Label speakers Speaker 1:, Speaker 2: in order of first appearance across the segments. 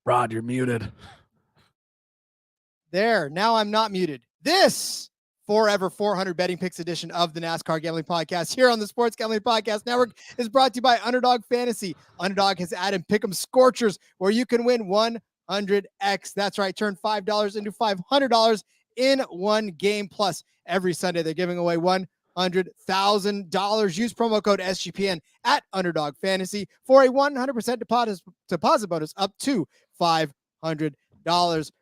Speaker 1: Rod, you're muted.
Speaker 2: There, now I'm not muted. This Forever 400 Betting Picks edition of the NASCAR Gambling Podcast here on the Sports Gambling Podcast Network is brought to you by Underdog Fantasy. Underdog has added Pick'em Scorchers where you can win 100x. That's right, turn $5 into $500 in one game. Plus, every Sunday they're giving away $100,000. Use promo code SGPN at Underdog Fantasy for a 100% deposit bonus up to $500.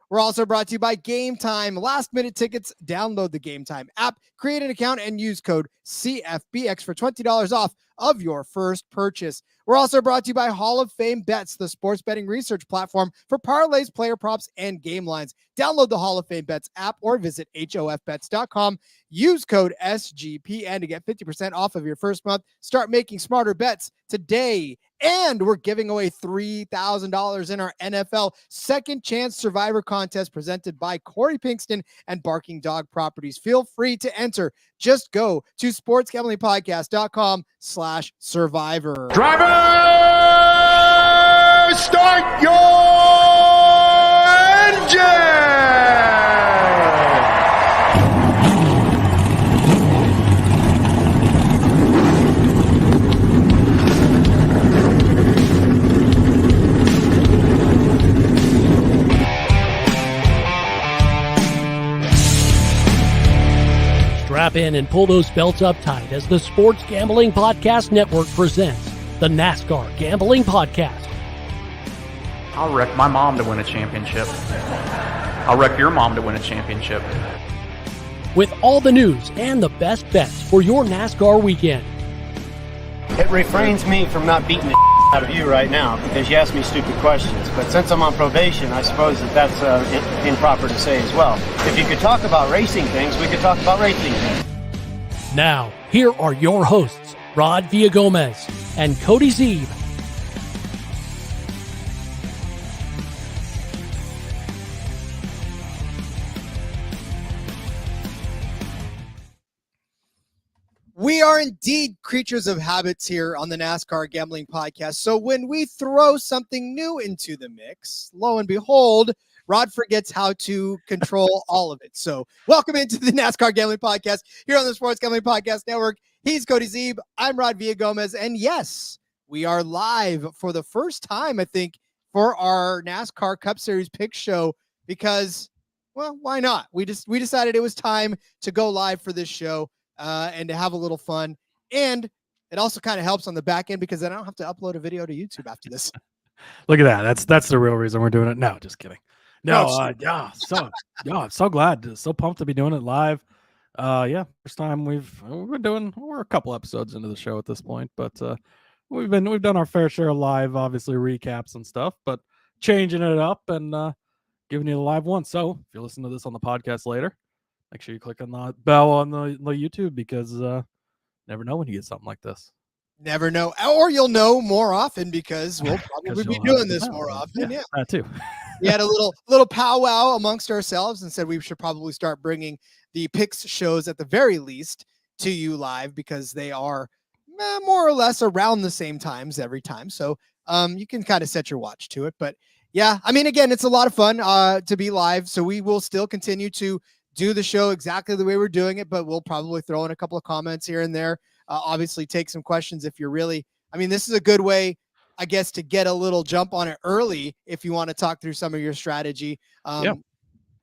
Speaker 2: We're also brought to you by Gametime. Last minute tickets, download the Gametime app, create an account, and use code CFBX for $20 off of your first purchase. We're also brought to you by Hall of Fame Bets, the sports betting research platform for parlays, player props, and game lines. Download the Hall of Fame Bets app or visit hofbets.com. Use code SGPN to get 50% off of your first month. Start making smarter bets today. And we're giving away $3,000 in our NFL Second Chance Survivor contest presented by Corey Pinkston and Barking Dog Properties. Feel free to enter. Just go to sportsgamblingpodcast.com/survivor.
Speaker 3: Driver, start your engine!
Speaker 4: Strap in and pull those belts up tight as the Sports Gambling Podcast Network presents the NASCAR Gambling Podcast.
Speaker 5: I'll wreck my mom to win a championship. I'll wreck your mom to win a championship.
Speaker 4: With all the news and the best bets for your NASCAR weekend.
Speaker 6: It refrains me from not beating the out of you right now because you asked me stupid questions. But since I'm on probation, I suppose that's improper to say as well. If you could talk about racing things, we could talk about racing things.
Speaker 4: Now, here are your hosts, Rod Villagomez and Cody Zeeb.
Speaker 2: We are indeed creatures of habits here on the NASCAR Gambling Podcast. So when we throw something new into the mix, lo and behold, Rod forgets how to control all of it. So welcome into the NASCAR Gambling Podcast here on the Sports Gambling Podcast Network. He's Cody Zeeb. I'm Rod Villagomez. And yes, we are live for the first time, I think, for our NASCAR Cup Series pick show because, well, why not? We decided it was time to go live for this show. And to have a little fun. And it also kind of helps on the back end because I don't have to upload a video to YouTube after this.
Speaker 1: Look at that. That's the real reason we're doing it. No, just kidding. No, I'm so glad. So pumped to be doing it live. First time we're a couple episodes into the show at this point, but we've done our fair share of live, obviously recaps and stuff, but changing it up and giving you the live one. So if you listen to this on the podcast later, make sure you click on the bell on the YouTube because never know when you get something like this.
Speaker 2: Never know. Or you'll know more often because we'll probably be doing this more often. Yeah,
Speaker 1: that too.
Speaker 2: We had a little powwow amongst ourselves and said we should probably start bringing the picks shows at the very least to you live because they are more or less around the same times every time. So you can kind of set your watch to it. But yeah, I mean, again, it's a lot of fun to be live. So we will still continue to do the show exactly the way we're doing it, but we'll probably throw in a couple of comments here and there. Obviously take some questions if you're really, I mean, this is a good way, I guess, to get a little jump on it early if you want to talk through some of your strategy.
Speaker 1: Yeah.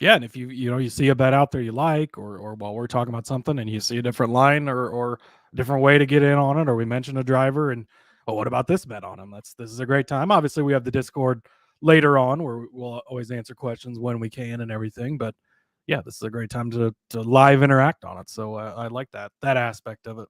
Speaker 1: And if you see a bet out there you like, or while we're talking about something and you see a different line or different way to get in on it, or we mention a driver and, oh, what about this bet on him? This is a great time. Obviously we have the Discord later on where we'll always answer questions when we can and everything, but yeah, this is a great time to live interact on it. So I like that aspect of it.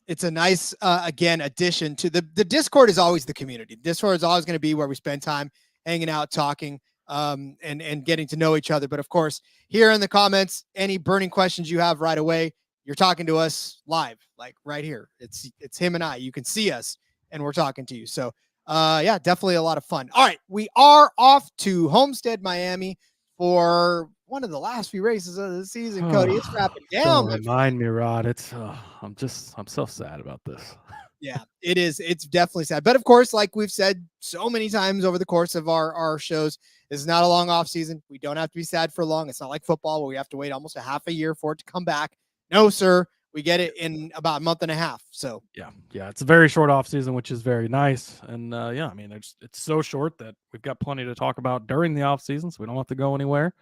Speaker 2: It's a nice, again, addition to the Discord is always the community. Discord is always going to be where we spend time hanging out, talking, and getting to know each other. But of course, here in the comments, any burning questions you have right away, you're talking to us live, like right here. It's him and I. You can see us and we're talking to you. So yeah, definitely a lot of fun. All right, we are off to Homestead-Miami for one of the last few races of the season. Cody, it's wrapping down.
Speaker 1: Don't remind me, Rod. It's I'm so sad about this.
Speaker 2: Yeah, it is. It's definitely sad. But of course, like we've said so many times over the course of our shows, this is not a long off season. We don't have to be sad for long. It's not like football where we have to wait almost a half a year for it to come back. No, sir. We get it in about a month and a half. So
Speaker 1: yeah, it's a very short off season, which is very nice. And I mean, it's so short that we've got plenty to talk about during the off season, so we don't have to go anywhere.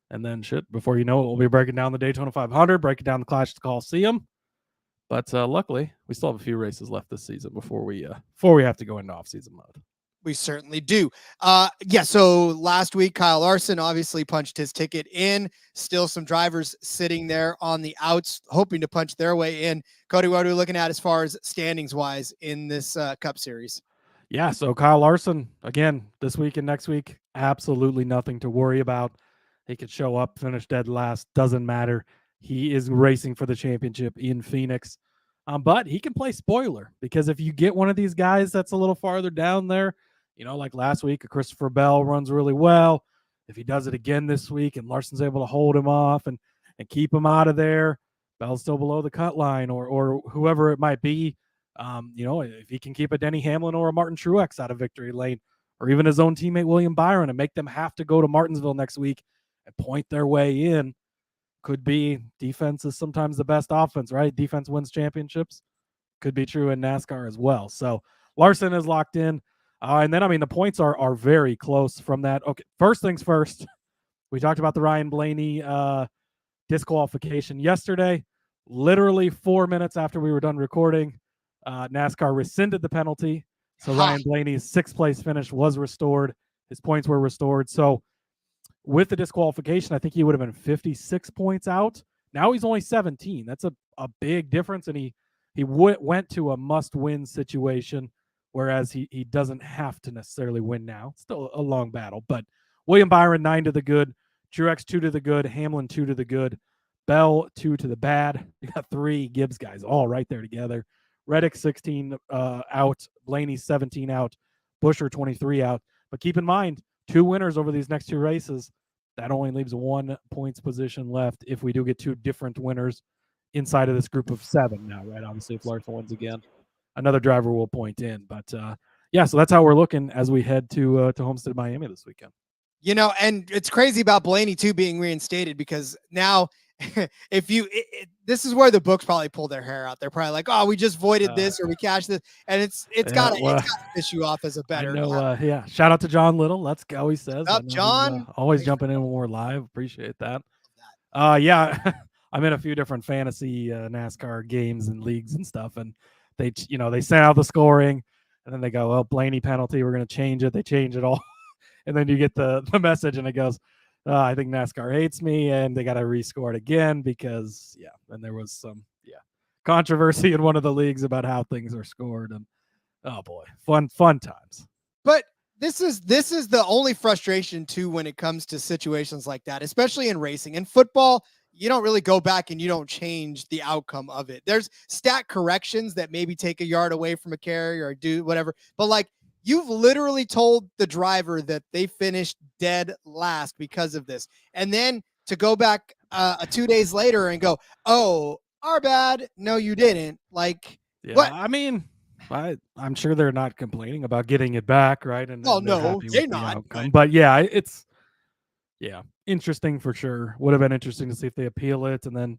Speaker 1: And then before you know it, we'll be breaking down the Daytona 500, breaking down the Clash at the Coliseum. But luckily, we still have a few races left this season before we have to go into off-season mode.
Speaker 2: We certainly do. So last week, Kyle Larson obviously punched his ticket in. Still some drivers sitting there on the outs, hoping to punch their way in. Cody, what are we looking at as far as standings-wise in this Cup Series?
Speaker 1: Yeah, so Kyle Larson, again, this week and next week, absolutely nothing to worry about. He could show up, finish dead last, doesn't matter. He is racing for the championship in Phoenix. But he can play spoiler, because if you get one of these guys that's a little farther down there, like last week, Christopher Bell runs really well. If he does it again this week and Larson's able to hold him off and keep him out of there, Bell's still below the cut line or whoever it might be. If he can keep a Denny Hamlin or a Martin Truex out of victory lane, or even his own teammate William Byron, and make them have to go to Martinsville next week and point their way in. Could be defense is sometimes the best offense, right? Defense wins championships. Could be true in NASCAR as well. So Larson is locked in. And then, the points are very close from that. Okay, first things first. We talked about the Ryan Blaney disqualification yesterday. Literally 4 minutes after we were done recording, NASCAR rescinded the penalty. So Ryan Blaney's sixth place finish was restored. His points were restored. So with the disqualification, I think he would have been 56 points out. Now he's only 17. That's a big difference, and he went to a must-win situation, whereas he doesn't have to necessarily win now. It's still a long battle, but William Byron, 9 to the good, Truex 2 to the good, Hamlin 2 to the good, Bell 2 to the bad. You got 3 Gibbs guys all right there together. Reddick 16 out, Blaney 17 out, Buescher 23 out. But keep in mind, 2 winners over these next 2 races. That only leaves 1 points position left if we do get 2 different winners inside of this group of 7 now, right? Obviously, if Larson wins again, another driver will point in. But so that's how we're looking as we head to Homestead-Miami this weekend.
Speaker 2: And it's crazy about Blaney too being reinstated, because now this is where the books probably pull their hair out. They're probably like, oh, we just voided this or we cashed this, and it's gotta piss you off as a better.
Speaker 1: Shout out to John Little. Let's go, he says.
Speaker 2: Up, John.
Speaker 1: Always jumping in when we're live. Appreciate that. I'm in a few different fantasy NASCAR games and leagues and stuff, and they send out the scoring, and then they go, well, Blaney penalty, we're going to change it. They change it all. And then you get the message, and it goes, I think NASCAR hates me, and they got to rescore it again because, and there was some, controversy in one of the leagues about how things are scored. And, oh, boy, fun times.
Speaker 2: But this is the only frustration, too, when it comes to situations like that, especially in racing. In football, you don't really go back and you don't change the outcome of it. There's stat corrections that maybe take a yard away from a carrier or do whatever. But, you've literally told the driver that they finished dead last because of this. And then to go back 2 days later and go, oh, our bad. No, you didn't. What?
Speaker 1: I'm sure they're not complaining about getting it back, right? And
Speaker 2: no, they're not.
Speaker 1: But it's interesting for sure. Would have been interesting to see if they appeal it. And then,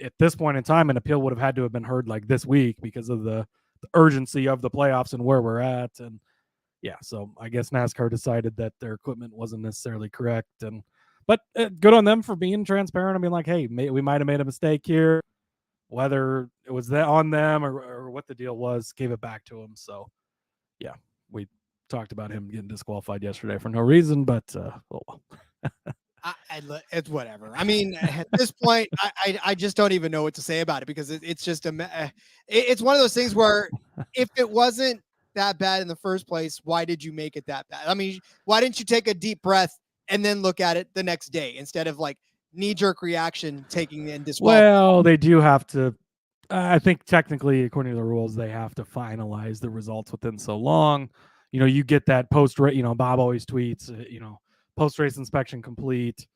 Speaker 1: at this point in time, an appeal would have had to have been heard this week because of the urgency of the playoffs and where we're at. And so I guess NASCAR decided that their equipment wasn't necessarily correct, but good on them for being transparent. Hey, we might have made a mistake here, whether it was on them or what the deal was, gave it back to them. So we talked about him getting disqualified yesterday for no reason, but
Speaker 2: it's whatever. At this point, I just don't even know what to say about it, because it's just it's one of those things where if it wasn't that bad in the first place, why did you make it that bad? Why didn't you take a deep breath and then look at it the next day instead of knee-jerk reaction taking in disqualification?
Speaker 1: Well, they do have to. I think technically, according to the rules, they have to finalize the results within so long. You get that post-race. Bob always tweets. Post-race inspection complete.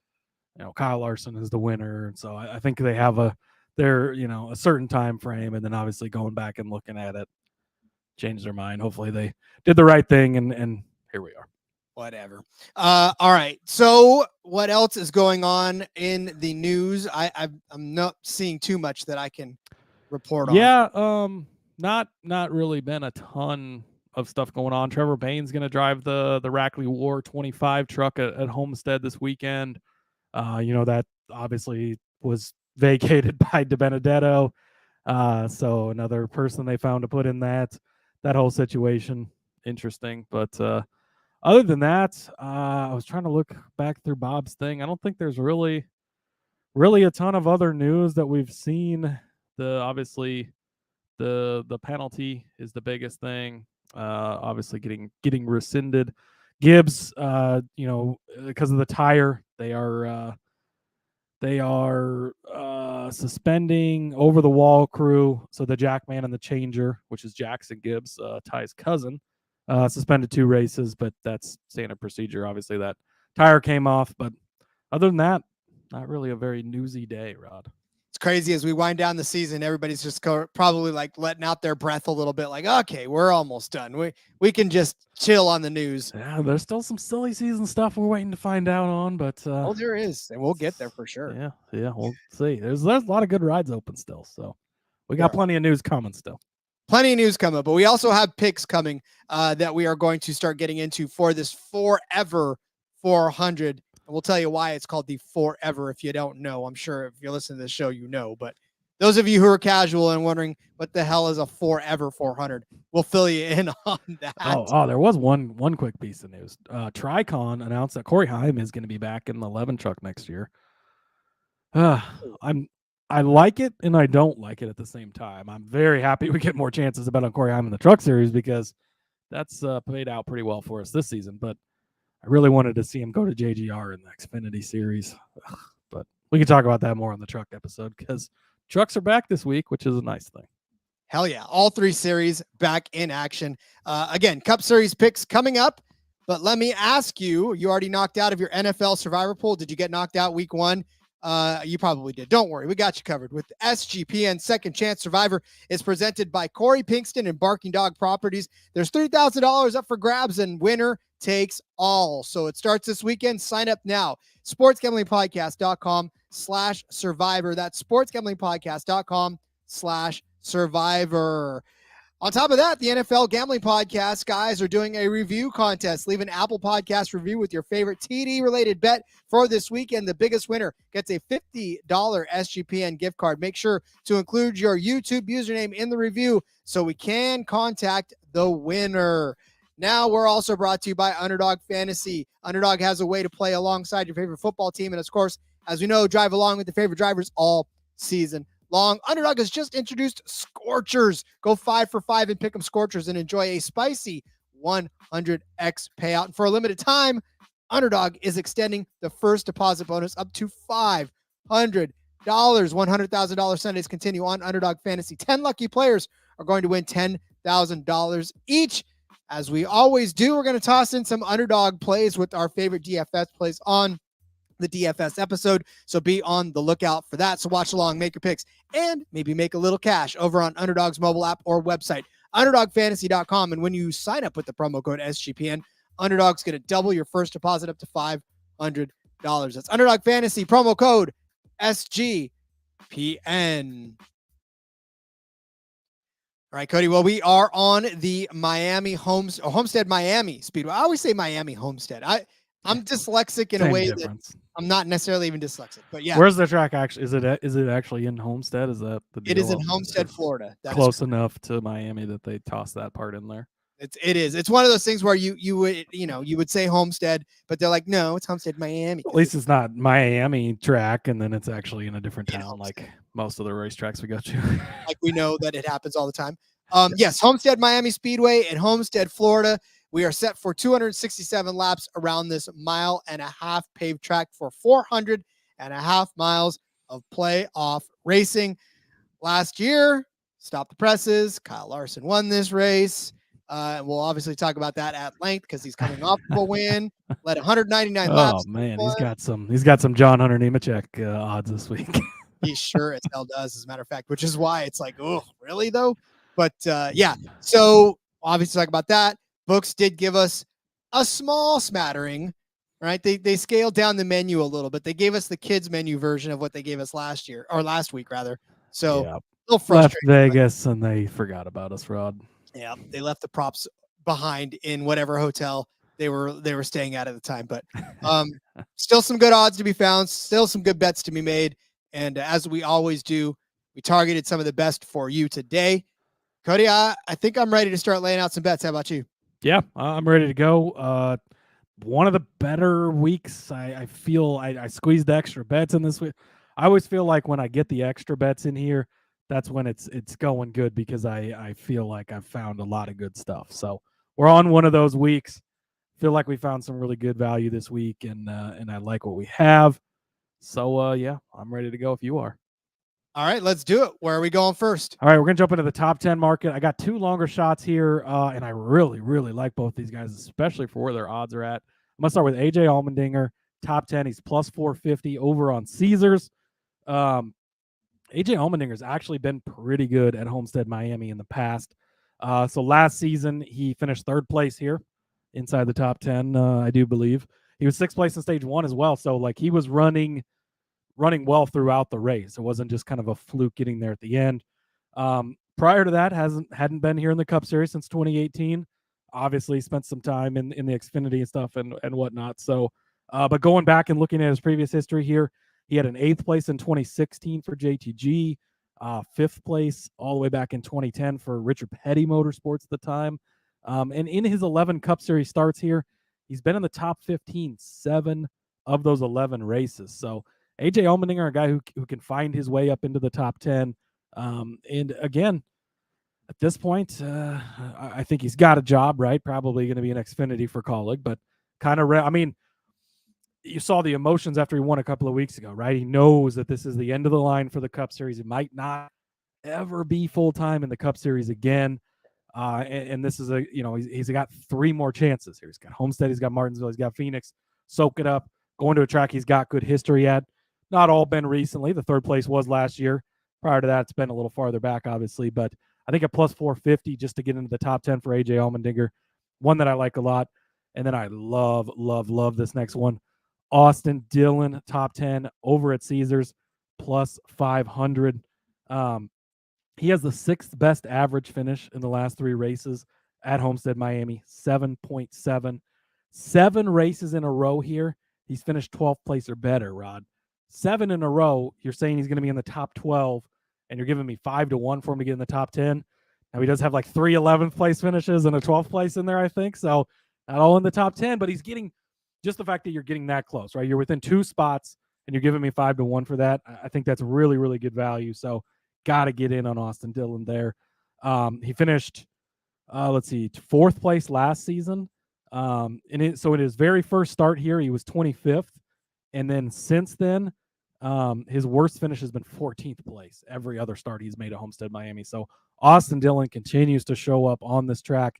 Speaker 1: Kyle Larson is the winner, and so I think they have their, a certain time frame, and then obviously going back and looking at it, changed their mind. Hopefully they did the right thing, and here we are.
Speaker 2: Whatever. All right. So what else is going on in the news? I'm not seeing too much that I can report on.
Speaker 1: Yeah. Not really been a ton of stuff going on. Trevor Bayne's going to drive the Rackley War 25 truck at Homestead this weekend. That obviously was vacated by DiBenedetto. So another person they found to put in that whole situation. Interesting. But other than that, I was trying to look back through Bob's thing. I don't think there's really a ton of other news that we've seen. Obviously the penalty is the biggest thing. Obviously getting rescinded. Gibbs, because of the tire, they are suspending over the wall crew. So the Jackman and the changer, which is Jackson Gibbs, Ty's cousin, suspended 2 races, but that's standard procedure. Obviously that tire came off, but other than that, not really a very newsy day, Rod.
Speaker 2: It's crazy as we wind down the season. Everybody's just probably like letting out their breath a little bit. Like, okay, we're almost done. We can just chill on the news.
Speaker 1: Yeah, there's still some silly season stuff we're waiting to find out on, but
Speaker 2: there is, and we'll get there for sure.
Speaker 1: Yeah, we'll see. There's a lot of good rides open still, so we got plenty of news coming still.
Speaker 2: Plenty of news coming, but we also have picks coming that we are going to start getting into for this Forever 400. And we'll tell you why it's called the Forever if you don't know. I'm sure if you're listening to this show, you know. But those of you who are casual and wondering what the hell is a Forever 400, we'll fill you in on that.
Speaker 1: Oh, there was one quick piece of news. Tricon announced that Corey Heim is going to be back in the 11 truck next year. I like it and I don't like it at the same time. I'm very happy we get more chances to bet on Corey Heim in the Truck Series because that's paid out pretty well for us this season. But I really wanted to see him go to JGR in the Xfinity Series. But we can talk about that more on the truck episode because trucks are back this week, which is a nice thing.
Speaker 2: Hell yeah. All 3 series back in action. Again, Cup Series picks coming up. But let me ask you, you already knocked out of your NFL Survivor pool. Did you get knocked out week 1? You probably did. Don't worry. We got you covered with the SGPN Second Chance Survivor. It's presented by Corey Pinkston and Barking Dog Properties. There's $3,000 up for grabs and winner takes all. So it starts this weekend. Sign up now. sportsgamblingpodcast.com/survivor. That's sportsgamblingpodcast.com/survivor. On top of that, the NFL Gambling Podcast guys are doing a review contest. Leave an Apple Podcast review with your favorite TD-related bet for this weekend. The biggest winner gets a $50 SGPN gift card. Make sure to include your YouTube username in the review so we can contact the winner. Now we're also brought to you by Underdog Fantasy. Underdog has a way to play alongside your favorite football team. And of course, as we know, drive along with your favorite drivers all season long. Underdog has just introduced Scorchers. Go 5 for 5 and pick 'em Scorchers and enjoy a spicy 100x payout. And for a limited time, Underdog is extending the first deposit bonus up to $500. $100,000 Sundays continue on Underdog Fantasy. 10 lucky players are going to win $10,000 each. As we always do, we're going to toss in some Underdog plays with our favorite DFS plays on the DFS episode. So be on the lookout for that. So watch along, make your picks, and maybe make a little cash over on Underdog's mobile app or website, underdogfantasy.com. And when you sign up with the promo code SGPN, Underdog's going to double your first deposit up to $500. That's Underdog Fantasy, promo code SGPN. All right, Cody. Well, we are on the Homestead-Miami Speedway. I always say Miami Homestead. I'm dyslexic in a way that I'm not necessarily even dyslexic, but yeah.
Speaker 1: Where's the track actually? Is it actually in Homestead? Is that the deal?
Speaker 2: It is in Homestead, Florida. That
Speaker 1: close enough to Miami that they toss that part in there.
Speaker 2: It is. It's one of those things where you would say Homestead, but they're like, no, it's Homestead-Miami.
Speaker 1: At least it's not Miami track, and then it's actually in a different town, like most of the racetracks we go to.
Speaker 2: Like we know that it happens all the time. Yes, Homestead-Miami Speedway in Homestead, Florida. We are set for 267 laps around this 1.5 mile paved track for 400.5 miles of playoff racing. Last year, stop the presses. Kyle Larson won this race. We'll obviously talk about that at length because he's coming off of a win. Led 199 laps.
Speaker 1: Oh man, he's got some John Hunter Nemechek odds this week.
Speaker 2: He sure as hell does, as a matter of fact, which is why it's like, oh, really though? But yeah, so obviously talk about that. Books did give us a small smattering, right? They scaled down the menu a little bit. They gave us the kids menu version of what they gave us last week rather. So
Speaker 1: Yeah.
Speaker 2: a little
Speaker 1: Left
Speaker 2: frustrating.
Speaker 1: Vegas and they forgot about us, Rod.
Speaker 2: Yeah, they left the props behind in whatever hotel they were staying at the time. But still some good odds to be found, still some good bets to be made. And as we always do, we targeted some of the best for you today. Cody, I think I'm ready to start laying out some bets. How about you?
Speaker 1: Yeah, I'm ready to go. One of the better weeks. I feel I squeezed the extra bets in this week. I always feel like when I get the extra bets in here, that's when it's going good because I feel like I've found a lot of good stuff. So we're on one of those weeks. Feel like we found some really good value this week, and I like what we have. So yeah, I'm ready to go if you are.
Speaker 2: All right, let's do it. Where are we going first?
Speaker 1: All right, we're going to jump into the top 10 market. I got two longer shots here, and I really, really like both these guys, especially for where their odds are at. I'm going to start with AJ Allmendinger, top 10. He's plus 450 over on Caesars. AJ Allmendinger's actually been pretty good at Homestead-Miami in the past. So last season, he finished third place here inside the top 10, I do believe. He was sixth place in stage one as well. So, like, he was running well throughout the race. It wasn't just kind of a fluke getting there at the end. Prior to that, hadn't been here in the Cup Series since 2018. Obviously, spent some time in the Xfinity and stuff and whatnot. So, but going back and looking at his previous history here, he had an 8th place in 2016 for JTG, 5th place all the way back in 2010 for Richard Petty Motorsports at the time. And in his 11 Cup Series starts here, he's been in the top 15, 7 of those 11 races. So AJ Allmendinger, a guy who can find his way up into the top 10. And again, at this point, I think he's got a job, right? Probably going to be an Xfinity for Colleague, but kind of, I mean, you saw the emotions after he won a couple of weeks ago, right? He knows that this is the end of the line for the Cup Series. He might not ever be full-time in the Cup Series again. And this is he's got 3 more chances here. He's got Homestead, he's got Martinsville, he's got Phoenix. Soak it up. Going to a track he's got good history at. Not all been recently. The 3rd place was last year. Prior to that, it's been a little farther back, obviously. But I think a plus 450 just to get into the top 10 for AJ Allmendinger. One that I like a lot. And then I love, love, love this next one. Austin Dillon, top 10 over at Caesars, plus 500. He has the 6th best average finish in the last 3 races at Homestead-Miami, 7.7. 7 races in a row here. He's finished 12th place or better, Rod. 7 in a row, you're saying he's going to be in the top 12, and you're giving me 5-1 for him to get in the top 10. Now, he does have like 3 11th place finishes and a 12th place in there, I think. So, not all in the top 10, but he's getting just the fact that you're getting that close, right? You're within 2 spots, and you're giving me 5-1 for that. I think that's really, really good value. So, got to get in on Austin Dillon there. He finished, 4th place last season. So in his very first start here, he was 25th. And then since then, his worst finish has been 14th place every other start he's made at Homestead-Miami. So Austin Dillon continues to show up on this track.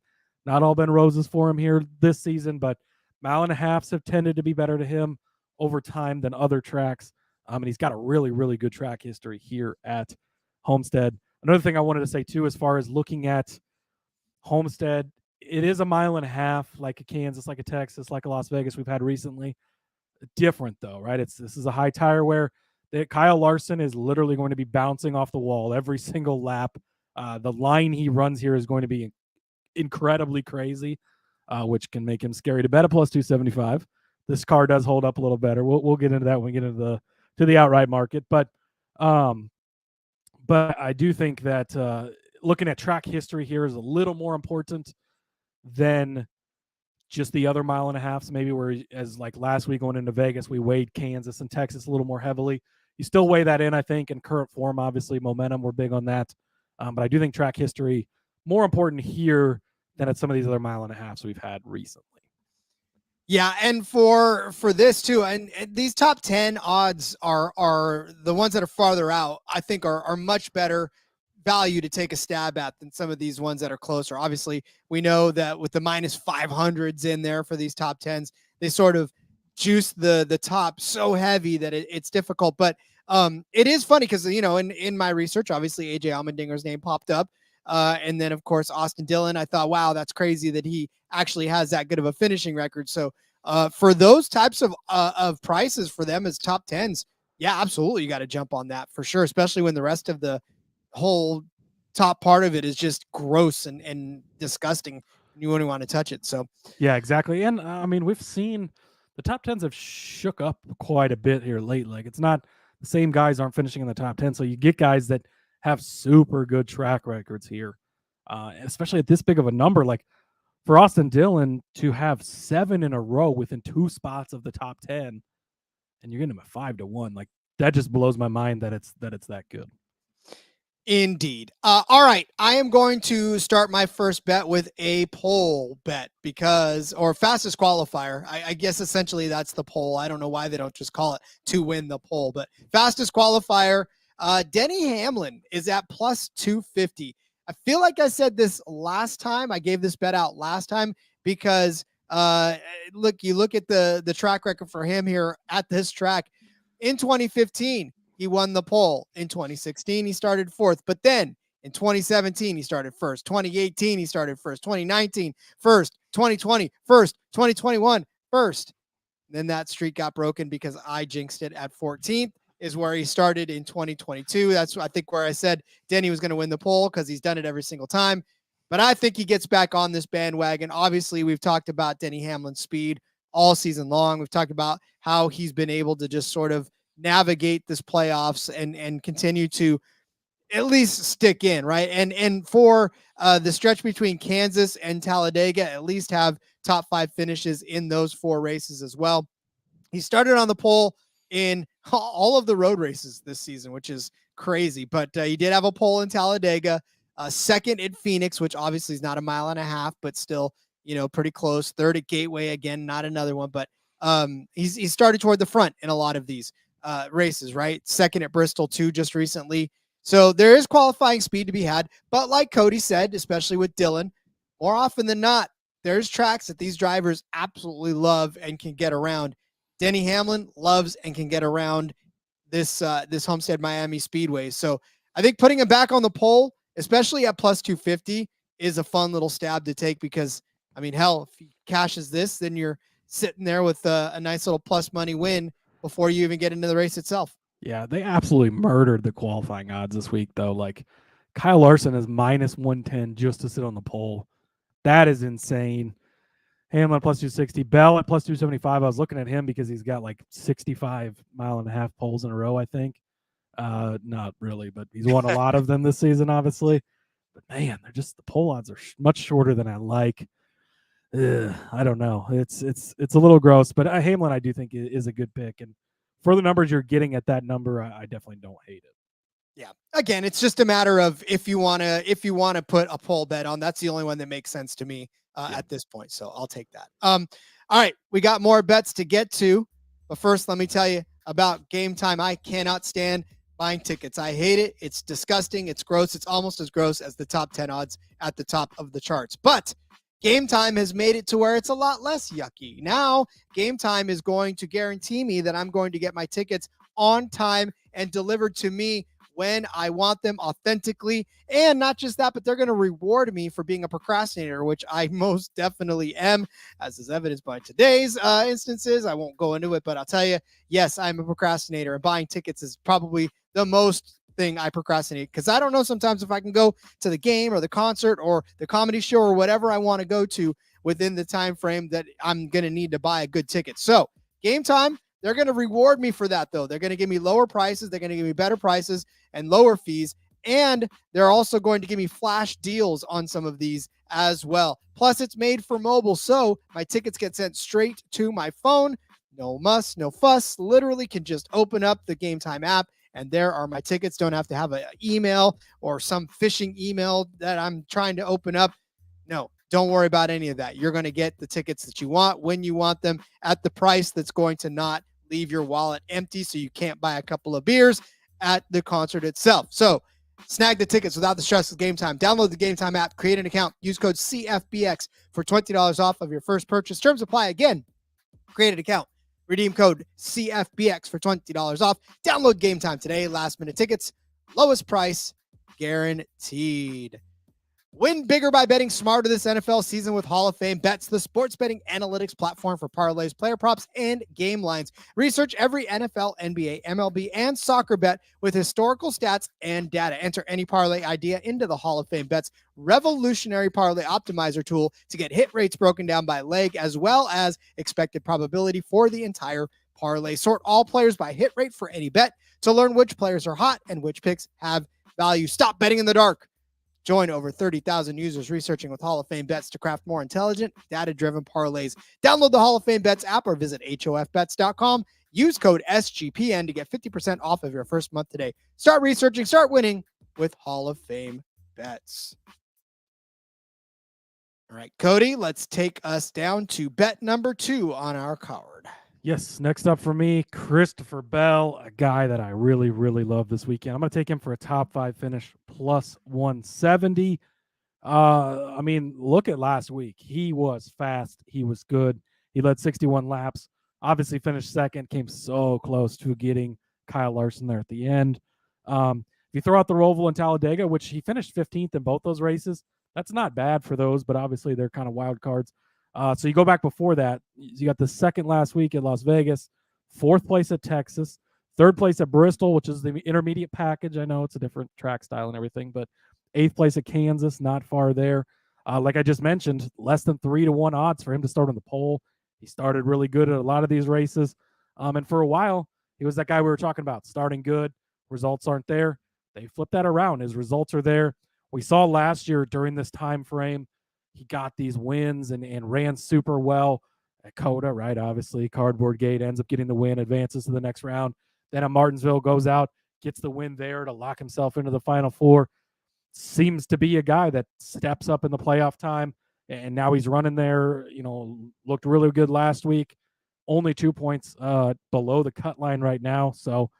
Speaker 1: Not all been roses for him here this season, but 1.5 miles have tended to be better to him over time than other tracks. And he's got a really, really good track history here at Homestead. Another thing I wanted to say too, as far as looking at Homestead, it is 1.5 miles, like a Kansas, like a Texas, like a Las Vegas we've had recently. Different though, right? This is a high tire wear. Kyle Larson is literally going to be bouncing off the wall every single lap. The line he runs here is going to be incredibly crazy, which can make him scary to bet at plus 275. This car does hold up a little better. We'll get into that when we get into the outright market, but I do think that looking at track history here is a little more important than just the other 1.5 miles. So maybe where, as like last week going into Vegas, we weighed Kansas and Texas a little more heavily. You still weigh that in, I think, in current form, obviously momentum, we're big on that. But I do think track history more important here than at some of these other 1.5 miles we've had recently.
Speaker 2: Yeah, and for this too, and these top 10 odds are the ones that are farther out, I think are much better value to take a stab at than some of these ones that are closer. Obviously, we know that with the minus 500s in there for these top 10s, they sort of juice the top so heavy that it's difficult. But It is funny because, in my research, obviously AJ Allmendinger's name popped up. And then, of course, Austin Dillon. I thought, wow, that's crazy that he actually has that good of a finishing record. So for those types of prices for them as top 10s, yeah, absolutely. You got to jump on that for sure, especially when the rest of the whole top part of it is just gross and disgusting. You wouldn't want to touch it. So,
Speaker 1: yeah, exactly. And I mean, we've seen the top 10s have shook up quite a bit here lately. Like, it's not the same guys aren't finishing in the top 10. So you get guys that have super good track records here, especially at this big of a number. Like, for Austin Dillon to have 7 in a row within 2 spots of the top 10, and you're getting him at 5-1. Like, that just blows my mind that it's that good.
Speaker 2: Indeed. All right. I am going to start my first bet with a poll bet or fastest qualifier. I guess essentially that's the poll. I don't know why they don't just call it to win the poll, but fastest qualifier. Denny Hamlin is at plus 250. I feel like I said this last time. I gave this bet out last time because you look at the track record for him here at this track. In 2015, he won the pole. In 2016, he started 4th. But then in 2017, he started 1st. 2018, he started 1st. 2019, 1st. 2020, 1st. 2021, 1st. Then that streak got broken because I jinxed it at 14th is where he started in 2022. That's, I think, where I said Denny was going to win the pole because he's done it every single time. But I think he gets back on this bandwagon. Obviously, we've talked about Denny Hamlin's speed all season long. We've talked about how he's been able to just sort of navigate this playoffs and continue to at least stick in, right? And for the stretch between Kansas and Talladega, at least have top 5 finishes in those 4 races as well. He started on the pole in all of the road races this season, which is crazy, but he did have a pole in Talladega, 2nd at Phoenix, which obviously is not a mile and a half, but still, pretty close. 3rd at Gateway, again, not another one, but he started toward the front in a lot of these races, right? 2nd at Bristol too, just recently. So there is qualifying speed to be had, but like Cody said, especially with Dillon, more often than not, there's tracks that these drivers absolutely love and can get around. Denny Hamlin loves and can get around this Homestead-Miami Speedway. So I think putting him back on the pole, especially at plus 250, is a fun little stab to take because, I mean, hell, if he cashes this, then you're sitting there with a nice little plus money win before you even get into the race itself.
Speaker 1: Yeah, they absolutely murdered the qualifying odds this week, though. Like, Kyle Larson is minus 110 just to sit on the pole. That is insane. Hamlin at plus 260. Bell at plus 275. I was looking at him because he's got like 65 mile-and-a-half poles in a row, I think. Not really, but he's won a lot of them this season, obviously. But, man, they're just – the pole odds are much shorter than I like. I don't know. It's a little gross, but Hamlin I do think is a good pick, and for the numbers you're getting at that number, I definitely don't hate it.
Speaker 2: Yeah. Again, it's just a matter of if you want to put a poll bet on. That's the only one that makes sense to me at this point. So I'll take that. All right, we got more bets to get to, but first let me tell you about Gametime. I cannot stand buying tickets. I hate it. It's disgusting. It's gross. It's almost as gross as the top 10 odds at the top of the charts. But Gametime has made it to where it's a lot less yucky. Now, Gametime is going to guarantee me that I'm going to get my tickets on time and delivered to me when I want them authentically. And not just that, but they're going to reward me for being a procrastinator, which I most definitely am, as is evidenced by today's instances. I won't go into it, but I'll tell you, yes, I'm a procrastinator, and buying tickets is probably the most thing I procrastinate because I don't know sometimes if I can go to the game or the concert or the comedy show or whatever I want to go to within the time frame that I'm going to need to buy a good ticket. So Gametime, they're going to reward me for that, though. They're going to give me lower prices. They're going to give me better prices and lower fees. And they're also going to give me flash deals on some of these as well. Plus, it's made for mobile, so my tickets get sent straight to my phone. No muss, no fuss. Literally can just open up the Gametime app, and there are my tickets. Don't have to have an email or some phishing email that I'm trying to open up. No, don't worry about any of that. You're going to get the tickets that you want when you want them at the price that's going to not leave your wallet empty so you can't buy a couple of beers at the concert itself. So snag the tickets without the stress of Gametime. Download the Gametime app, create an account, use code CFBX for $20 off of your first purchase. Terms apply. Again, create an account, Redeem code CFBX for $20 off. Download Gametime today. Last minute tickets, lowest price guaranteed. Win bigger by betting smarter this NFL season with Hall of Fame Bets, the sports betting analytics platform for parlays, player props, and game lines. Research every NFL, NBA, MLB, and soccer bet with historical stats and data. Enter any parlay idea into the Hall of Fame Bets revolutionary parlay optimizer tool to get hit rates broken down by leg as well as expected probability for the entire parlay. Sort all players by hit rate for any bet to learn which players are hot and which picks have value. Stop betting in the dark. Join over 30,000 users researching with Hall of Fame Bets to craft more intelligent, data-driven parlays. Download the Hall of Fame Bets app or visit hofbets.com. Use code SGPN to get 50% off of your first month today. Start researching, start winning with Hall of Fame Bets. All right, Cody, let's take us down to bet number 2 on our card.
Speaker 1: Yes, next up for me, Christopher Bell, a guy that I really, really love this weekend. I'm going to take him for a top 5 finish plus 170. I mean, look at last week. He was fast. He was good. He led 61 laps. Obviously finished second, came so close to getting Kyle Larson there at the end. If you throw out the Roval and Talladega, which he finished 15th in both those races, that's not bad for those, but obviously they're kind of wild cards. So you go back before that, you got the second last week at Las Vegas, 4th place at Texas, 3rd place at Bristol, which is the intermediate package. I know it's a different track style and everything, but 8th place at Kansas, not far there. Like I just mentioned, less than 3-1 odds for him to start on the pole. He started really good at a lot of these races. And for a while, he was that guy we were talking about, starting good, results aren't there. They flipped that around. His results are there. We saw last year during this time frame, he got these wins and ran super well at Coda, right? Obviously, Cardboard Gate ends up getting the win, advances to the next round. Then at Martinsville, goes out, gets the win there to lock himself into the Final Four. Seems to be a guy that steps up in the playoff time, and now he's running there. You know, looked really good last week. Only 2 points below the cut line right now. So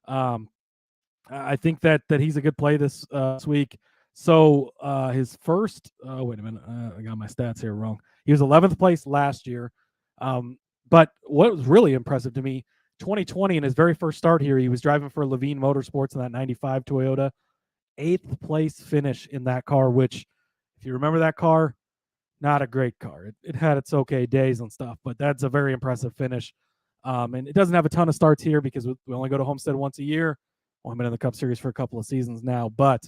Speaker 1: I think that he's a good play this week. So his first, wait a minute, I got my stats here wrong. He was 11th place last year. But what was really impressive to me, 2020 in his very first start here, he was driving for Levine Motorsports in that 95 Toyota. 8th place finish in that car, which, if you remember that car, not a great car. It had its okay days and stuff, but that's a very impressive finish. And it doesn't have a ton of starts here because we only go to Homestead once a year. Well, I've been in the Cup Series for a couple of seasons now, but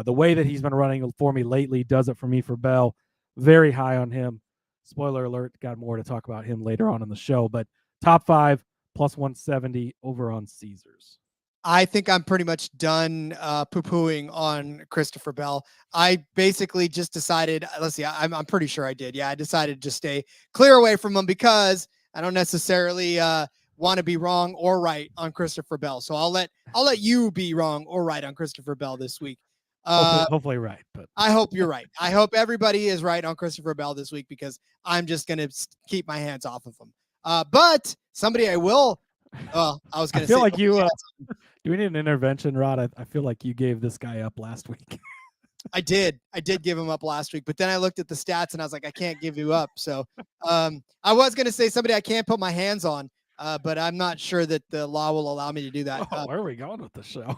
Speaker 1: the way that he's been running for me lately does it for me for Bell. Very high on him. Spoiler alert, got more to talk about him later on in the show, but top 5 plus 170 over on Caesars.
Speaker 2: I think I'm pretty much done poo-pooing on Christopher Bell. I basically just decided, let's see, I'm pretty sure I did. Yeah, I decided to stay clear away from him because I don't necessarily want to be wrong or right on Christopher Bell. So I'll let you be wrong or right on Christopher Bell this week.
Speaker 1: Hopefully right, but
Speaker 2: I hope you're right. I hope everybody is right on Christopher Bell this week because I'm just going to keep my hands off of him. But somebody I will, I was going to say,
Speaker 1: feel like you, do we need an intervention, Rod? I feel like you gave this guy up last week.
Speaker 2: I did give him up last week, but then I looked at the stats and I was like, I can't give you up. So I was going to say somebody I can't put my hands on, but I'm not sure that the law will allow me to do that.
Speaker 1: Where are we going with the show?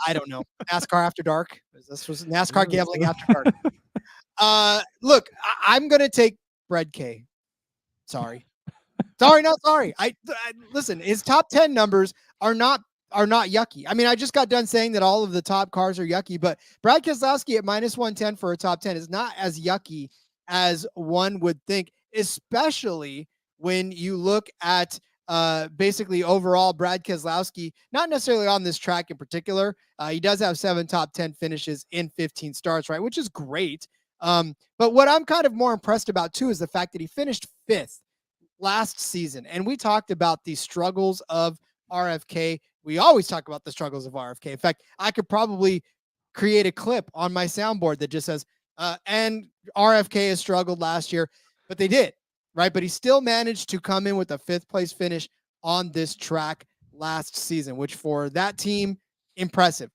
Speaker 2: I don't know. NASCAR After Dark. This was NASCAR Gambling After Dark. Look, I'm going to take Brad K. Sorry. Sorry. I listen, his top 10 numbers are not yucky. I mean, I just got done saying that all of the top cars are yucky, but Brad Keselowski at minus 110 for a top 10 is not as yucky as one would think, especially when you look at basically overall Brad Keselowski, not necessarily on this track in particular. He does have 7 top 10 finishes in 15 starts, right? Which is great. But what I'm kind of more impressed about too is the fact that he finished 5th last season. And we talked about the struggles of RFK. We always talk about the struggles of RFK. In fact, I could probably create a clip on my soundboard that just says, and RFK has struggled last year, but they did. Right, but he still managed to come in with a 5th place finish on this track last season, which for that team, impressive.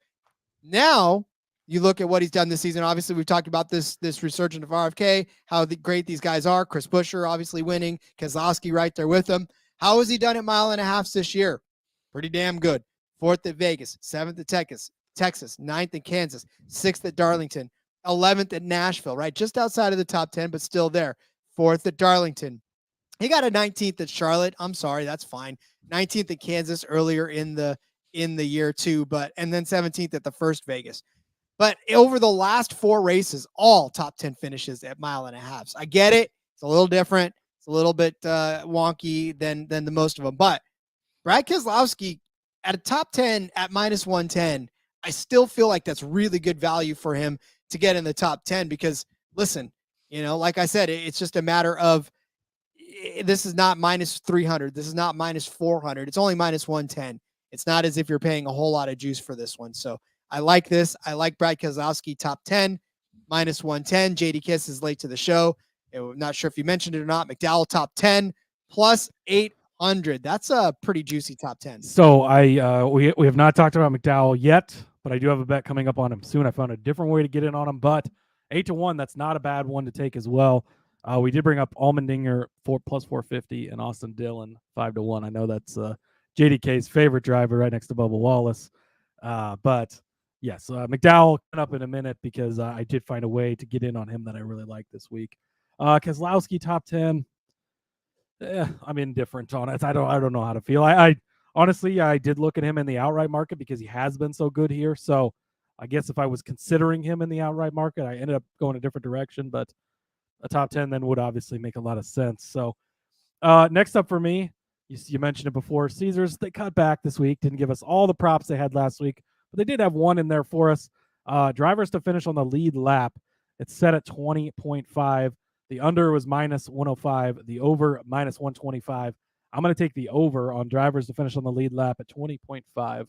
Speaker 2: Now you look at what he's done this season. Obviously, we've talked about this resurgence of RFK, how great these guys are. Chris Buescher obviously winning, Keselowski right there with him. How has he done at 1.5 miles this year? Pretty damn good. 4th at Vegas, 7th at Texas, 9th in Kansas, 6th at Darlington, 11th at Nashville, right? Just outside of the top 10, but still there. 4th at Darlington. He got a 19th at Charlotte. I'm sorry, that's fine. 19th at Kansas earlier in the year too, and then 17th at the first Vegas. But over the last 4 races, all top 10 finishes at 1.5 miles. I get it. It's a little different. It's a little bit wonky than the most of them. But Brad Keselowski at a top 10 at -110, I still feel like that's really good value for him to get in the top 10 because, listen, like I said, it's just a matter of this is not -300. This is not -400. It's only -110. It's not as if you're paying a whole lot of juice for this one. So I like this. I like Brad Keselowski top 10, -110. JD Kiss is late to the show. I'm not sure if you mentioned it or not. McDowell top 10 plus 800. That's a pretty juicy top 10.
Speaker 1: So we have not talked about McDowell yet, but I do have a bet coming up on him soon. I found a different way to get in on him, but 8-1, that's not a bad one to take as well. We did bring up Allmendinger plus 450 and Austin Dillon 5-1. I know that's JDK's favorite driver right next to Bubba Wallace. But yes, McDowell coming up in a minute because I did find a way to get in on him that I really like this week. Keselowski top 10. I'm indifferent on it. I don't know how to feel. I honestly, I did look at him in the outright market because he has been so good here. So I guess if I was considering him in the outright market, I ended up going a different direction, but a top 10 then would obviously make a lot of sense. So next up for me, you mentioned it before, Caesars, they cut back this week, didn't give us all the props they had last week, but they did have one in there for us. Drivers to finish on the lead lap. It's set at 20.5. The under was -105. The over -125. I'm going to take the over on drivers to finish on the lead lap at 20.5.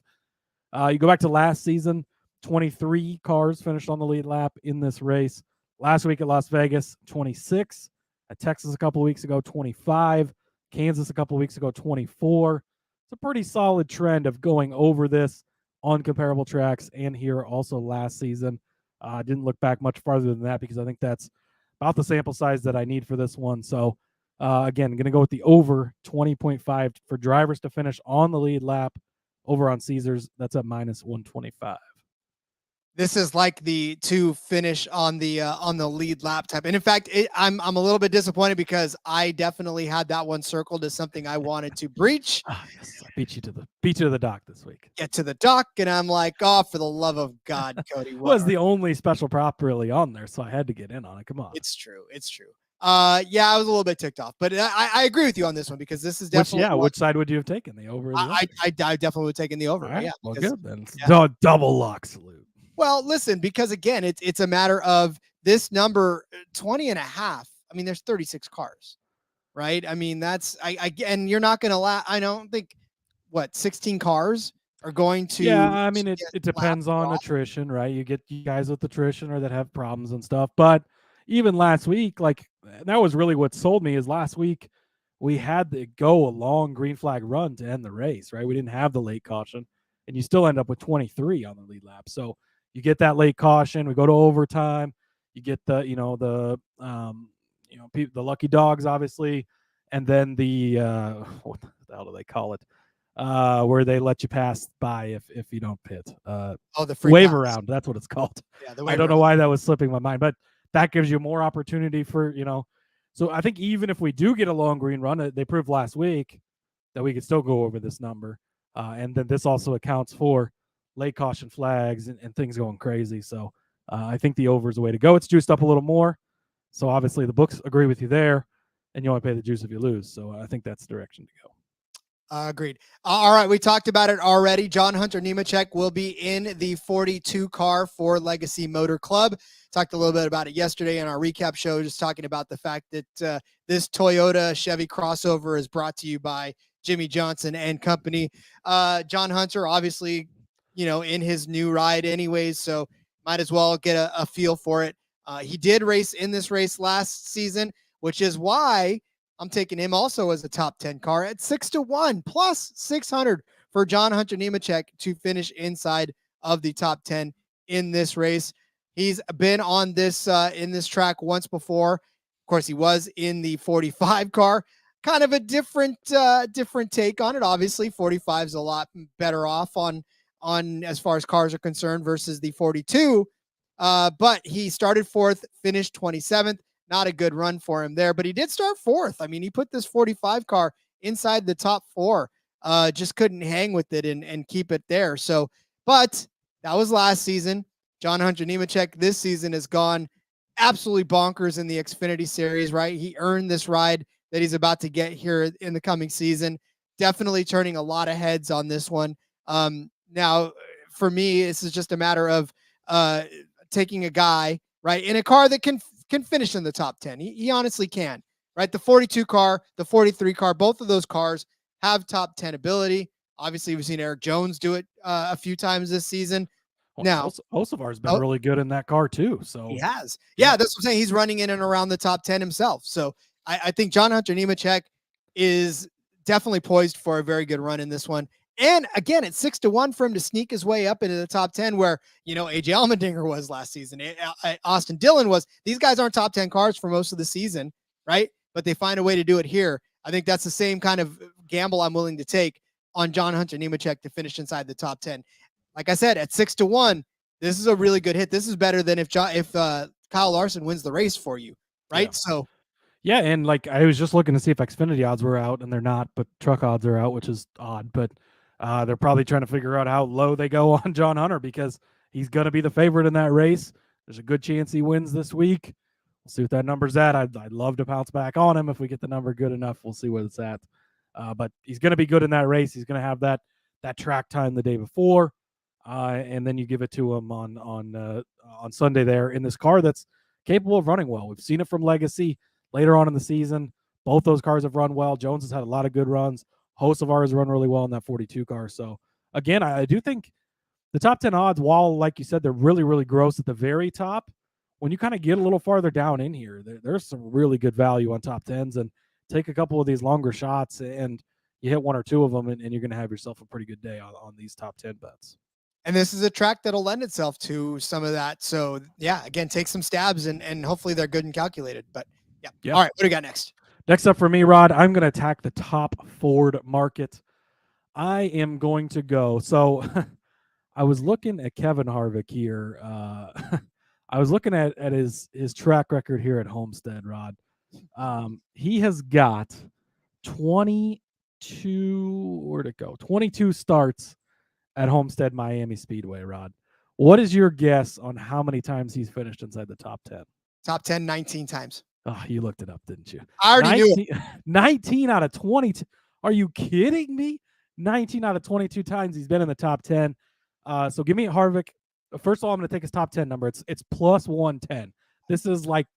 Speaker 1: You go back to last season, 23 cars finished on the lead lap in this race. Last week at Las Vegas, 26. At Texas a couple of weeks ago, 25. Kansas a couple of weeks ago, 24. It's a pretty solid trend of going over this on comparable tracks and here also last season. Didn't look back much farther than that because I think that's about the sample size that I need for this one. So, again, I'm going to go with the over 20.5 for drivers to finish on the lead lap over on Caesars. That's at -125.
Speaker 2: This is like the to finish on the lead lap type. And in fact, I'm a little bit disappointed because I definitely had that one circled as something I wanted to breach.
Speaker 1: Yes, I beat you to the dock this week.
Speaker 2: Get to the dock, and I'm like, oh, for the love of God, Cody.
Speaker 1: Was the only special prop really on there, so I had to get in on it. Come on.
Speaker 2: It's true. Yeah, I was a little bit ticked off, but I agree with you on this one because this is definitely
Speaker 1: which side would you have taken, the over? Or the under?
Speaker 2: I definitely would have taken the over.
Speaker 1: Right,
Speaker 2: yeah,
Speaker 1: well,
Speaker 2: because,
Speaker 1: good then. Yeah. Double lock salute.
Speaker 2: Well, listen, because again, it's a matter of this number 20.5. I mean, there's 36 cars, right? I mean, that's and you're not going to I don't think 16 cars are going to.
Speaker 1: Yeah, I mean, it depends on attrition, right? You get guys with attrition or that have problems and stuff. But even last week, like that was really what sold me is last week we had to go a long green flag run to end the race, right? We didn't have the late caution, and you still end up with 23 on the lead lap. So you get that late caution. We go to overtime. You get the lucky dogs, obviously, and then the what the hell do they call it? Where they let you pass by if you don't pit.
Speaker 2: The free
Speaker 1: waiver round. That's what it's called.
Speaker 2: Yeah,
Speaker 1: I don't know why that was slipping my mind, but that gives you more opportunity for So I think even if we do get a long green run, they proved last week that we could still go over this number, and then this also accounts for late caution flags and things going crazy. So I think the over is the way to go. It's juiced up a little more. So obviously the books agree with you there, and you only pay the juice if you lose. So I think that's the direction to go.
Speaker 2: Agreed. All right. We talked about it already. John Hunter Nemechek will be in the 42 car for Legacy Motor Club. Talked a little bit about it yesterday in our recap show, just talking about the fact that this Toyota Chevy crossover is brought to you by Jimmy Johnson and Company. John Hunter, obviously, in his new ride anyways, so might as well get a feel for it. He did race in this race last season, which is why I'm taking him also as a top 10 car at 6-1 plus 600 for John Hunter Nemechek to finish inside of the top 10 in this race. He's been on this in this track once before. Of course, he was in the 45 car. kind of a different take on it. Obviously, 45 is a lot better off on as far as cars are concerned versus the 42. But he started 4th, finished 27th. Not a good run for him there, but he did start 4th. I mean, he put this 45 car inside the top 4. Just couldn't hang with it and keep it there. So, but that was last season. John Hunter Nemechek this season has gone absolutely bonkers in the Xfinity Series, right? He earned this ride that he's about to get here in the coming season. Definitely turning a lot of heads on this one. Now, for me, this is just a matter of taking a guy, right, in a car that can finish in the top 10. He honestly can, right? The 42 car, the 43 car, both of those cars have top 10 ability. Obviously, we've seen Eric Jones do it a few times this season.
Speaker 1: Well,
Speaker 2: now,
Speaker 1: Hocevar's been really good in that car too. So
Speaker 2: he has. Yeah, that's what I'm saying. He's running in and around the top 10 himself. So I think John Hunter Nemechek is definitely poised for a very good run in this one. And again, it's 6-1 for him to sneak his way up into the top 10 where, AJ Allmendinger was last season. Austin Dillon was. These guys aren't top 10 cars for most of the season, right? But they find a way to do it here. I think that's the same kind of gamble I'm willing to take on John Hunter Nemechek to finish inside the top 10. Like I said, at 6-1, this is a really good hit. This is better than if Kyle Larson wins the race for you, right?
Speaker 1: Yeah.
Speaker 2: So,
Speaker 1: yeah, and like I was just looking to see if Xfinity odds were out, and they're not, but truck odds are out, which is odd. But they're probably trying to figure out how low they go on John Hunter because he's going to be the favorite in that race. There's a good chance he wins this week. We'll see what that number's at. I'd love to pounce back on him if we get the number good enough. We'll see what it's at. But he's going to be good in that race. He's going to have that track time the day before. And then you give it to him on Sunday there in this car that's capable of running well. We've seen it from Legacy later on in the season. Both those cars have run well. Jones has had a lot of good runs. Hocevar has run really well in that 42 car. So, again, I do think the top 10 odds, while, like you said, they're really, really gross at the very top, when you kind of get a little farther down in here, there's some really good value on top 10s. And take a couple of these longer shots and you hit one or two of them, and you're going to have yourself a pretty good day on these top 10 bets.
Speaker 2: And this is a track that'll lend itself to some of that. So, yeah, again, take some stabs and hopefully they're good and calculated. But, yeah. All right, what do we got next?
Speaker 1: Next up for me, Rod, I'm going to attack the top Ford market. I am going to go. So, I was looking at Kevin Harvick here. I was looking at his track record here at Homestead, Rod. He has got 22 starts at Homestead-Miami Speedway, Rod. What is your guess on how many times he's finished inside the top 10?
Speaker 2: Top 10, 19 times.
Speaker 1: Oh, you looked it up, didn't you?
Speaker 2: I already knew it.
Speaker 1: 19 out of 20. Are you kidding me? 19 out of 22 times he's been in the top 10. So give me Harvick. First of all, I'm going to take his top 10 number. It's plus 110. This is like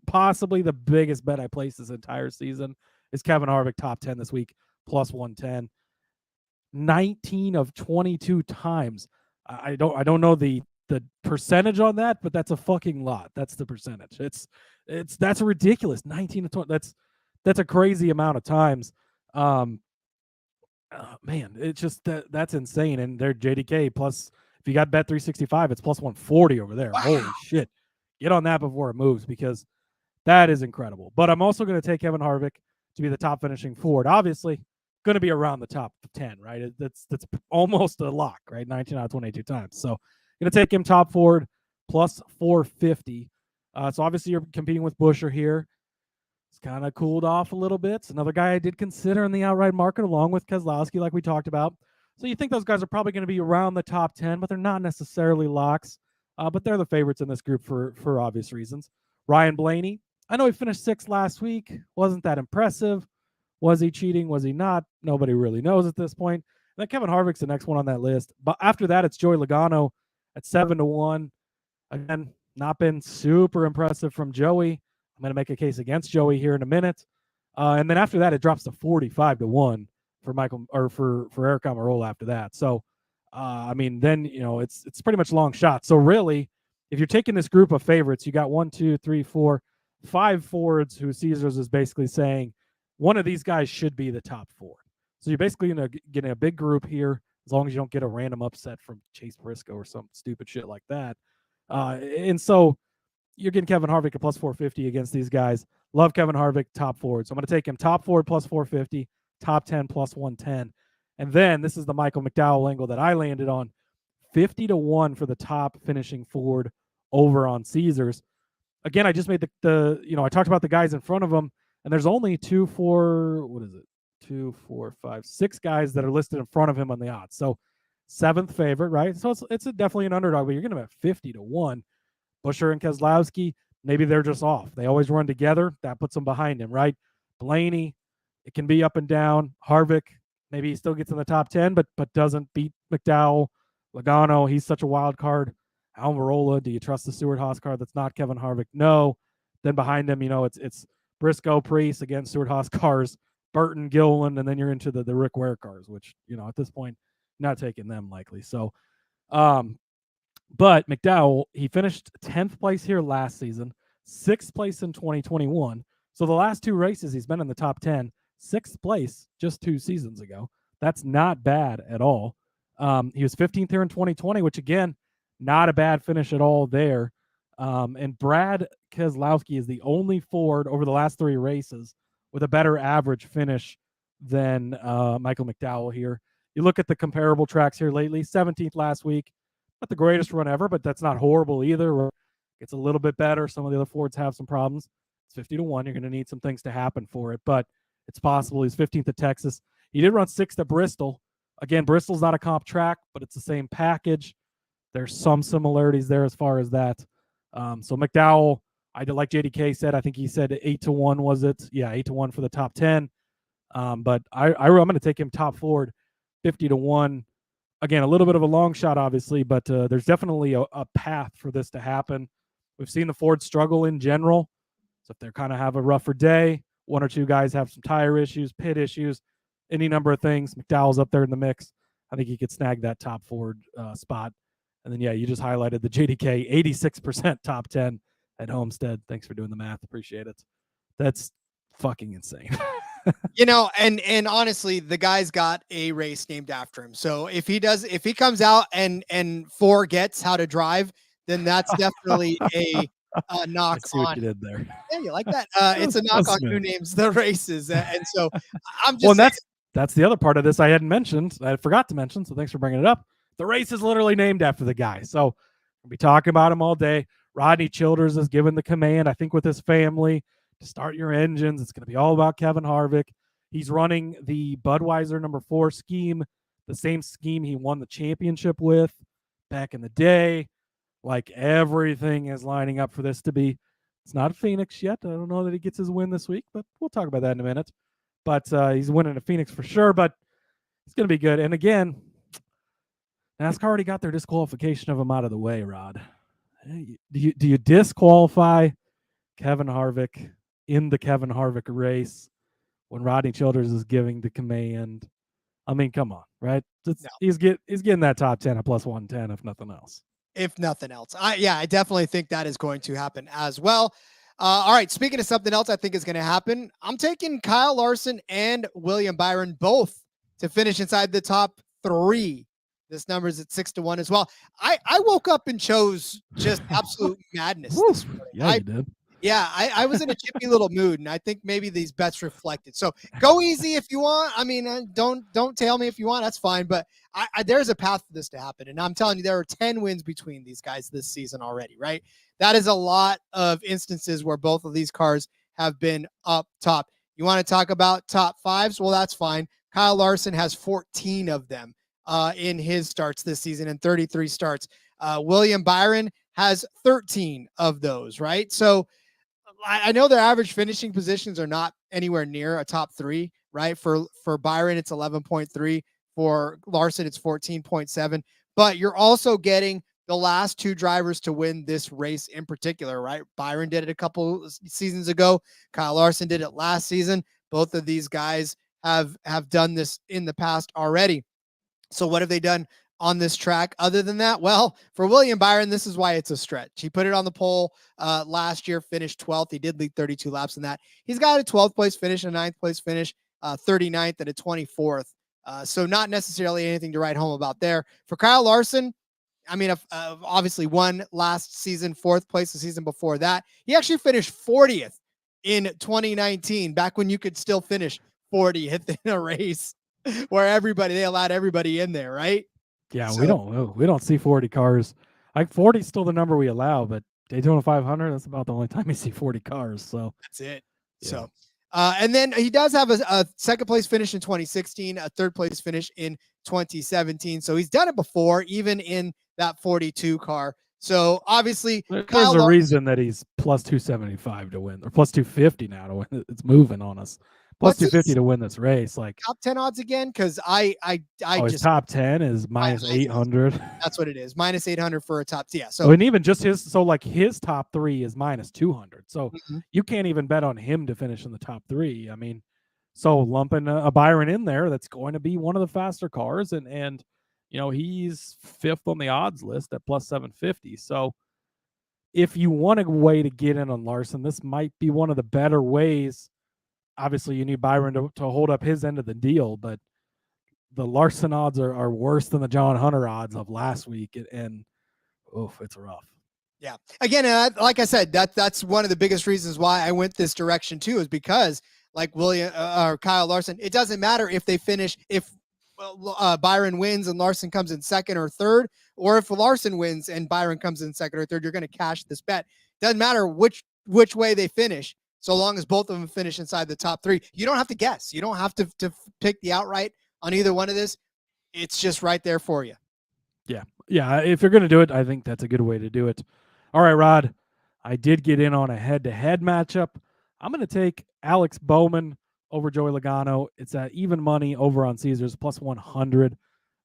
Speaker 1: possibly the biggest bet I placed this entire season is Kevin Harvick top 10 this week, plus 110. 19 of 22 times. I don't know the percentage on that, but that's a fucking lot. That's the percentage. That's ridiculous. 19 to 20. That's a crazy amount of times. Man, it's just that's insane. And they're JDK plus. If you got Bet 365, it's plus 140 over there. Wow. Holy shit! Get on that before it moves because that is incredible. But I'm also going to take Kevin Harvick to be the top finishing Ford. Obviously, going to be around the top 10, right? That's almost a lock, right? 19 out of 22 times. So going to take him top Ford plus 450. So obviously you're competing with Buescher here. It's kind of cooled off a little bit. It's another guy I did consider in the outright market along with Keselowski, like we talked about. So you think those guys are probably going to be around the top 10, but they're not necessarily locks. But they're the favorites in this group for obvious reasons. Ryan Blaney, I know he finished 6th last week. Wasn't that impressive. Was he cheating? Was he not? Nobody really knows at this point. And then Kevin Harvick's the next one on that list. But after that, it's Joey Logano at 7-1. Again, not been super impressive from Joey. I'm going to make a case against Joey here in a minute. And then after that, it drops to 45-1 for Michael or for Eric Almirola after that. So, I mean, then, it's pretty much long shot. So really, if you're taking this group of favorites, you got 1, 2, 3, 4, 5 Fords who Caesars is basically saying one of these guys should be the top 4. So you're basically getting a big group here as long as you don't get a random upset from Chase Briscoe or some stupid shit like that. And so you're getting Kevin Harvick at plus 450 against these guys. Love Kevin Harvick, top Ford. So I'm going to take him top Ford plus 450, top 10 plus 110. And then this is the Michael McDowell angle that I landed on. 50-1 for the top finishing Ford over on Caesars. Again, I just made I talked about the guys in front of them, and there's only 6 guys that are listed in front of him on the odds. So 7th favorite, right? So it's definitely an underdog, but you're going to have 50-1. Buescher and Keselowski, maybe they're just off. They always run together. That puts them behind him, right? Blaney, it can be up and down. Harvick, maybe he still gets in the top 10, but doesn't beat McDowell. Logano, he's such a wild card. Almirola, do you trust the Stewart-Haas car that's not Kevin Harvick? No. Then behind him, it's Briscoe, Priest against Stewart-Haas cars, Burton, Gilliland, and then you're into the Rick Ware cars, which, at this point, not taking them likely. So, but McDowell, he finished 10th place here last season, 6th place in 2021. So the last 2 races, he's been in the top 10, 6th place just 2 seasons ago. That's not bad at all. He was 15th here in 2020, which again, not a bad finish at all there. And Brad Keselowski is the only Ford over the last 3 races with a better average finish than Michael McDowell here. You look at the comparable tracks here lately, 17th last week, not the greatest run ever, but that's not horrible either. It's a little bit better. Some of the other Fords have some problems. It's 50-1. You're going to need some things to happen for it, but it's possible. He's 15th at Texas. He did run 6th at Bristol. Again, Bristol's not a comp track, but it's the same package. There's some similarities there as far as that. So McDowell, I did, like JDK said, I think he said 8-1 was it? Yeah, 8-1 for the top 10. But I'm going to take him top Ford, 50-1. Again, a little bit of a long shot, obviously, but there's definitely a path for this to happen. We've seen the Ford struggle in general. So if they kind of have a rougher day, 1 or 2 guys have some tire issues, pit issues, any number of things, McDowell's up there in the mix. I think he could snag that top Ford spot. And then, yeah, you just highlighted the JDK, 86% top 10 at Homestead. Thanks for doing the math. Appreciate it. That's fucking insane.
Speaker 2: And honestly, the guy's got a race named after him. So if he comes out and forgets how to drive, then that's definitely a knock
Speaker 1: I see
Speaker 2: on.
Speaker 1: what you did there.
Speaker 2: Yeah, you like that? It's a knock on who names the races. And so I'm just
Speaker 1: well, and that's the other part of this I hadn't mentioned. I forgot to mention. So thanks for bringing it up. The race is literally named after the guy. So we'll be talking about him all day. Rodney Childers is given the command, I think, with his family to start your engines. It's going to be all about Kevin Harvick. He's running the Budweiser number 4 scheme, the same scheme he won the championship with back in the day. Like, everything is lining up for this to be. It's not Phoenix yet. I don't know that he gets his win this week, but we'll talk about that in a minute. But he's winning at Phoenix for sure, but it's going to be good. And again, NASCAR already got their disqualification of him out of the way, Rod. Do you disqualify Kevin Harvick in the Kevin Harvick race when Rodney Childers is giving the command? I mean, come on, right? No. He's getting that top 10 at plus 110, if nothing else.
Speaker 2: If nothing else. I definitely think that is going to happen as well. All right, speaking of something else I think is going to happen, I'm taking Kyle Larson and William Byron both to finish inside the top 3. This number is at 6-1 as well. I woke up and chose just absolute madness this morning.
Speaker 1: Yeah, you did.
Speaker 2: Yeah, I was in a chippy little mood, and I think maybe these bets reflected. So go easy if you want. I mean, don't tail me if you want. That's fine. But there's a path for this to happen, and I'm telling you, there are 10 wins between these guys this season already. Right? That is a lot of instances where both of these cars have been up top. You want to talk about top 5s? Well, that's fine. Kyle Larson has 14 of them in his starts this season and 33 starts. William Byron has 13 of those, right? So I know their average finishing positions are not anywhere near a top 3, right? For Byron, it's 11.3. For Larson, it's 14.7. But you're also getting the last 2 drivers to win this race in particular, right? Byron did it a couple seasons ago. Kyle Larson did it last season. Both of these guys have done this in the past already. So what have they done on this track other than that? Well, for William Byron, this is why it's a stretch. He put it on the pole last year, finished 12th. He did lead 32 laps in that. He's got a 12th place finish, a 9th place finish, 39th, and a 24th. So not necessarily anything to write home about there. For Kyle Larson, I mean, obviously won last season, 4th place the season before that. He actually finished 40th in 2019, back when you could still finish 40th in a race where they allowed everybody in there, right?
Speaker 1: Yeah,
Speaker 2: So,
Speaker 1: we don't see 40 cars. Like 40 is still the number we allow, but Daytona 500, that's about the only time you see 40 cars. So
Speaker 2: that's it.
Speaker 1: yeah.
Speaker 2: So, and then he does have a second place finish in 2016, a third place finish in 2017. So he's done it before, even in that 42 car. So obviously,
Speaker 1: there's a reason that he's plus 275 to win, or plus 250 now to win. It's moving on us. Plus 250 to win this race. Like
Speaker 2: top 10 odds again, because
Speaker 1: his top 10 is minus 800.
Speaker 2: That's what it is, minus 800 for a top 10. Yeah.
Speaker 1: So and even just his top 3 is minus 200. So you can't even bet on him to finish in the top 3. I mean, so lumping a Byron in there, that's going to be one of the faster cars, and he's 5th on the odds list at plus 750. So if you want a way to get in on Larson, this might be one of the better ways. Obviously, you need Byron to hold up his end of the deal, but the Larson odds are worse than the John Hunter odds of last week, and it's rough.
Speaker 2: Yeah. Again, like I said, that's one of the biggest reasons why I went this direction too, is because like William or Kyle Larson, it doesn't matter if they finish, if Byron wins and Larson comes in second or third, or if Larson wins and Byron comes in second or third, you're going to cash this bet. Doesn't matter which way they finish, so long as both of them finish inside the top 3. You don't have to guess. You don't have to pick the outright on either one of this. It's just right there for you.
Speaker 1: Yeah. Yeah. If you're going to do it, I think that's a good way to do it. All right, Rod, I did get in on a head-to-head matchup. I'm going to take Alex Bowman over Joey Logano. It's at even money over on Caesars, plus 100.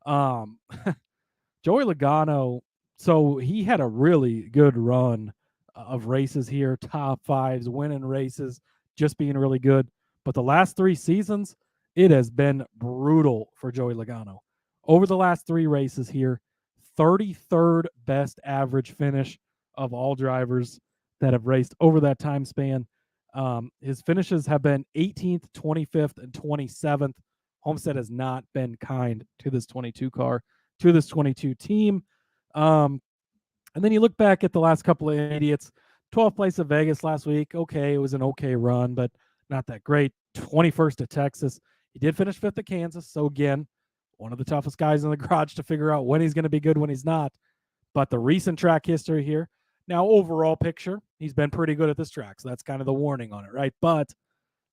Speaker 1: Joey Logano, so he had a really good run of races here, top 5s, winning races, just being really good. But the last 3 seasons, it has been brutal for Joey Logano. Over the last 3 races here, 33rd best average finish of all drivers that have raced over that time span. His finishes have been 18th, 25th, and 27th. Homestead has not been kind to this 22 car, to this 22 team. And then you look back at the last couple of idiots. 12th place at Vegas last week. Okay, it was an okay run, but not that great. 21st at Texas. He did finish 5th at Kansas. So again, one of the toughest guys in the garage to figure out when he's going to be good, when he's not. But the recent track history here. Now, overall picture, he's been pretty good at this track. So that's kind of the warning on it, right? But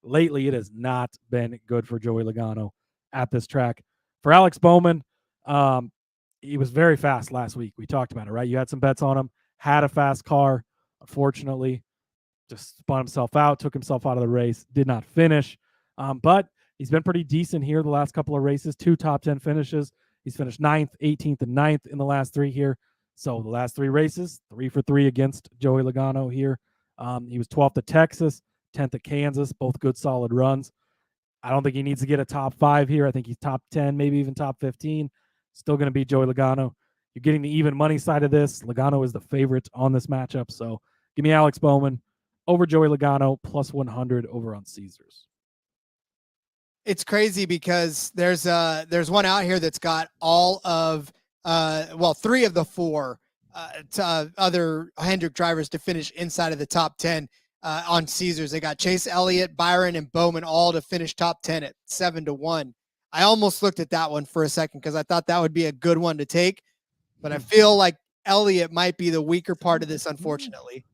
Speaker 1: lately, it has not been good for Joey Logano at this track. For Alex Bowman, he was very fast last week. We talked about it, right? You had some bets on him, had a fast car. Unfortunately, just spun himself out, took himself out of the race, did not finish. But he's been pretty decent here the last couple of races, 2 top 10 finishes. He's finished 9th, 18th, and 9th in the last 3 here. So the last 3 races, 3 for 3 against Joey Logano here. He was 12th at Texas, 10th at Kansas, both good solid runs. I don't think he needs to get a top 5 here. I think he's top 10, maybe even top 15. Still going to beat Joey Logano. You're getting the even money side of this. Logano is the favorite on this matchup. So give me Alex Bowman over Joey Logano, plus 100 over on Caesars.
Speaker 2: It's crazy because there's one out here that's got all of 3 of the 4 other Hendrick drivers to finish inside of the top 10 on Caesars. They got Chase Elliott, Byron, and Bowman all to finish top 10 at 7-1. I almost looked at that one for a second because I thought that would be a good one to take, but I feel like Elliott might be the weaker part of this, unfortunately.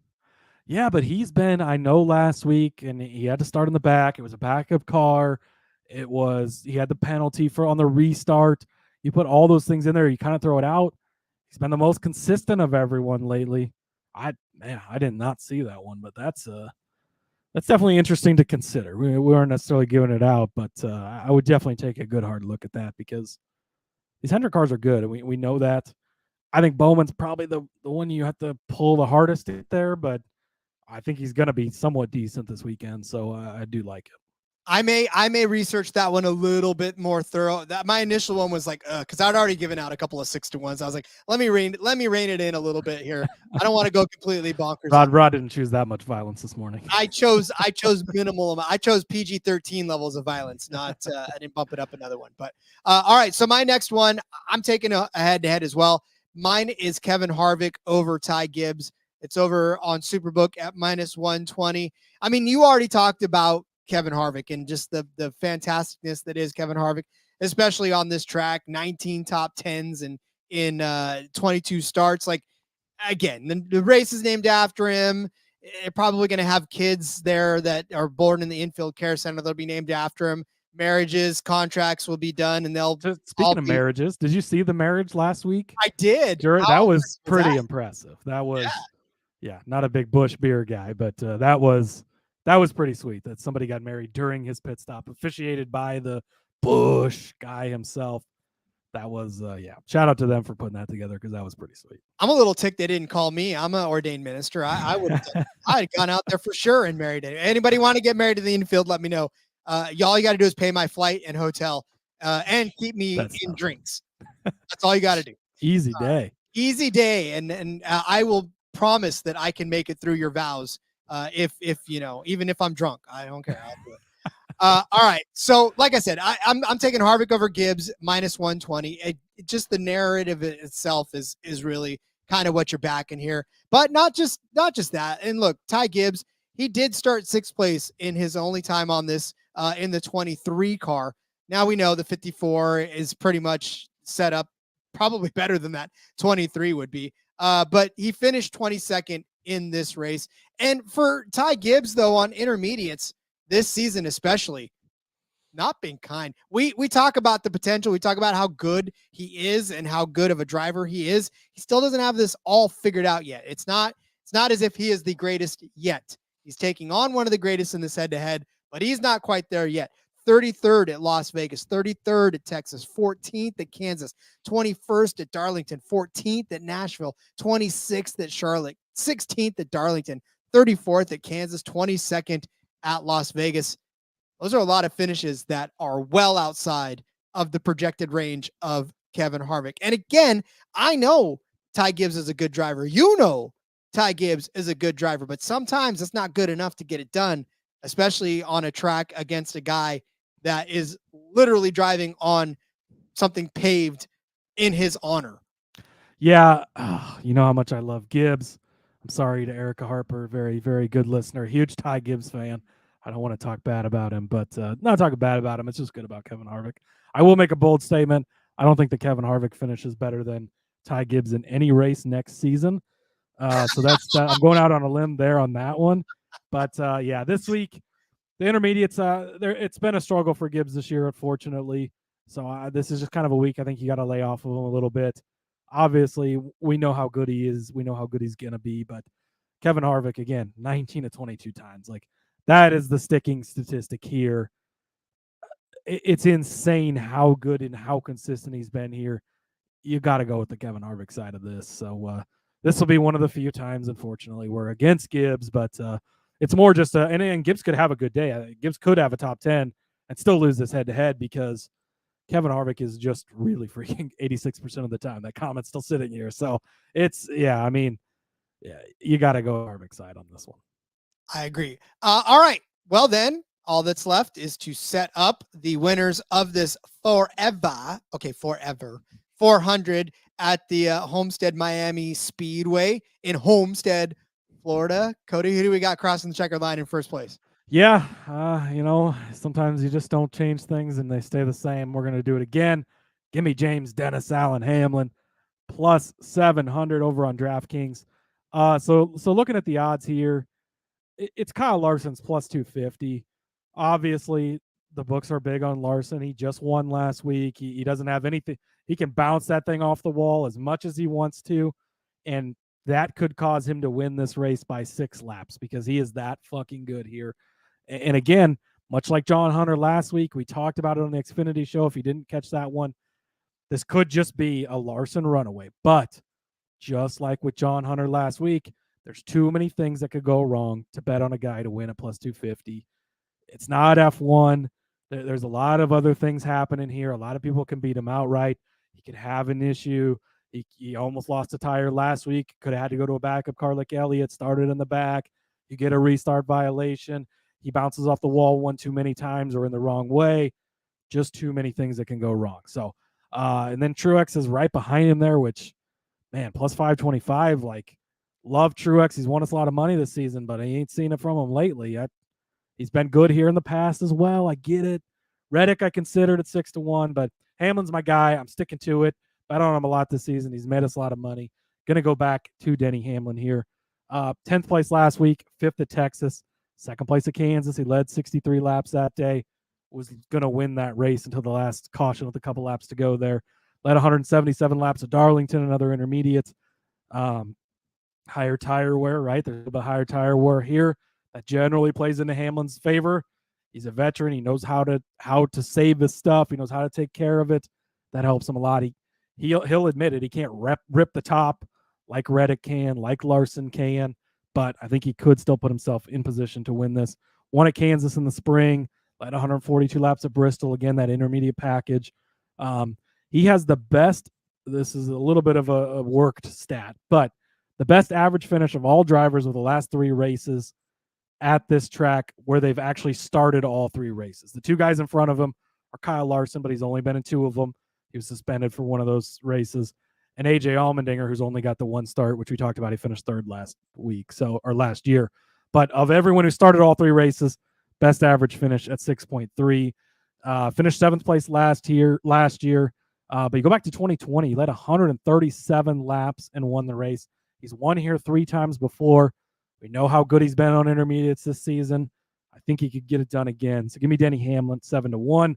Speaker 1: Yeah, but he's been, I know last week, and he had to start in the back. It was a backup car. He had the penalty on the restart. You put all those things in there, you kind of throw it out. He's been the most consistent of everyone lately. I did not see that one, but that's definitely interesting to consider. We weren't necessarily giving it out, but I would definitely take a good hard look at that because these Hendrick cars are good, and we know that. I think Bowman's probably the one you have to pull the hardest there, but I think he's going to be somewhat decent this weekend, so I do like it.
Speaker 2: I may research that one a little bit more thorough. That my initial one was like, because I'd already given out a couple of 6-1s. I was like, let me rein it in a little bit here. I don't want to go completely bonkers.
Speaker 1: Rod didn't choose that much violence this morning.
Speaker 2: I chose minimal amount. I chose PG-13 levels of violence, not I didn't bump it up another one. But all right, so my next one, I'm taking a head-to-head as well. Mine is Kevin Harvick over Ty Gibbs. It's over on Superbook at -120. I mean, you already talked about Kevin Harvick and just the fantasticness that is Kevin Harvick, especially on this track, 19 top 10s and in 22 starts. Like, again, the race is named after him. They're probably going to have kids there that are born in the infield care center. They'll be named after him. Marriages, contracts will be done, and they'll.
Speaker 1: Speaking of marriages, did you see the marriage last week?
Speaker 2: I did.
Speaker 1: That was pretty impressive. That was, not a big Busch beer guy, but that was pretty sweet that somebody got married during his pit stop, officiated by the Busch guy himself. That was, shout out to them for putting that together because that was pretty sweet.
Speaker 2: I'm a little ticked they didn't call me. I'm an ordained minister. I would have I'd gone out there for sure and married it. Anybody want to get married in the infield, let me know. Y'all you got to do is pay my flight and hotel and keep me in drinks. That's all you got to do.
Speaker 1: Easy day.
Speaker 2: Easy day. And I will promise that I can make it through your vows if even if I'm drunk. I don't care. I'll do it. All right. So, like I said, I'm taking Harvick over Gibbs -120. Just the narrative itself is really kind of what you're backing here, but not just that. And look, Ty Gibbs, he did start 6th place in his only time on this in the 23 car. Now we know the 54 is pretty much set up probably better than that 23 would be. But he finished 22nd in this race. And for Ty Gibbs, though, on intermediates, this season especially, not being kind. We talk about the potential. We talk about how good he is and how good of a driver he is. He still doesn't have this all figured out yet. It's not as if he is the greatest yet. He's taking on one of the greatest in this head-to-head, but he's not quite there yet. 33rd at Las Vegas, 33rd at Texas, 14th at Kansas, 21st at Darlington, 14th at Nashville, 26th at Charlotte, 16th at Darlington, 34th at Kansas, 22nd at Las Vegas. Those are a lot of finishes that are well outside of the projected range of Kevin Harvick. And again, I know Ty Gibbs is a good driver. You know Ty Gibbs is a good driver, but sometimes it's not good enough to get it done, especially on a track against a guy that is literally driving on something paved in his honor.
Speaker 1: Yeah, you know how much I love Gibbs. I'm sorry to Erica Harper, very, very good listener, huge Ty Gibbs fan. I don't want to talk bad about him, but not talking bad about him. It's just good about Kevin Harvick. I will make a bold statement. I don't think that Kevin Harvick finishes better than Ty Gibbs in any race next season. So that's I'm going out on a limb there on that one. But this week, the intermediates, it's been a struggle for Gibbs this year, unfortunately. So this is just kind of a week I think you got to lay off of him a little bit. Obviously, we know how good he is. We know how good he's going to be. But Kevin Harvick, again, 19 to 22 times. Like, that is the sticking statistic here. It's insane how good and how consistent he's been here. You got to go with the Kevin Harvick side of this. So this will be one of the few times, unfortunately, we're against Gibbs. But it's more just and Gibbs could have a good day. Gibbs could have a top 10 and still lose this head-to-head because Kevin Harvick is just really freaking 86% of the time. That comment's still sitting here. So it's, you got to go Harvick side on this one.
Speaker 2: I agree. All right. Well, then all that's left is to set up the winners of this forever 400 at the Homestead-Miami Speedway in Homestead, Florida. Cody, who do we got crossing the checkered line in first place?
Speaker 1: Yeah, sometimes you just don't change things and they stay the same. We're going to do it again. Give me James Dennis Allen Hamlin plus 700 over on DraftKings. So looking at the odds here, it's Kyle Larson's plus 250. Obviously, the books are big on Larson. He just won last week. He doesn't have anything. He can bounce that thing off the wall as much as he wants to, and that could cause him to win this race by 6 laps because he is that fucking good here. And again, much like John Hunter last week, we talked about it on the Xfinity show. If you didn't catch that one, this could just be a Larson runaway. But just like with John Hunter last week, there's too many things that could go wrong to bet on a guy to win at plus 250. It's not F1. There's a lot of other things happening here. A lot of people can beat him outright. He could have an issue. He almost lost a tire last week. Could have had to go to a backup car like Elliott, started in the back. You get a restart violation. He bounces off the wall one too many times or in the wrong way. Just too many things that can go wrong. So, and then Truex is right behind him there, which, man, plus 525, like, Love Truex. He's won us a lot of money this season, but I ain't seen it from him lately. He's been good here in the past as well. I get it. Reddick I considered at 6-1, but Hamlin's my guy. I'm sticking to it. Bet on him a lot this season. He's made us a lot of money. Going to go back to Denny Hamlin here. 10th place last week, 5th at Texas, 2nd place at Kansas. He led 63 laps that day. Was going to win that race until the last caution with a couple laps to go there. Led 177 laps at Darlington, another intermediate. Higher tire wear, right? There's a bit higher tire wear here. That generally plays into Hamlin's favor. He's a veteran. He knows how to save his stuff. He knows how to take care of it. That helps him a lot. He'll admit it. He can't rip the top like Reddick can, like Larson can, but I think he could still put himself in position to win this. Won at Kansas in the spring, led 142 laps at Bristol. Again, that intermediate package. He has the best. This is a little bit of a worked stat, but the best average finish of all drivers of the last 3 races at this track where they've actually started all 3 races. The 2 guys in front of him are Kyle Larson, but he's only been in 2 of them. He was suspended for one of those races. And AJ Allmendinger, who's only got the 1 start, which we talked about. He finished 3rd last year. But of everyone who started all 3 races, best average finish at 6.3. Finished 7th place last year. But you go back to 2020, he led 137 laps and won the race. He's won here 3 times before. We know how good he's been on intermediates this season. I think he could get it done again. So give me Denny Hamlin, 7-1.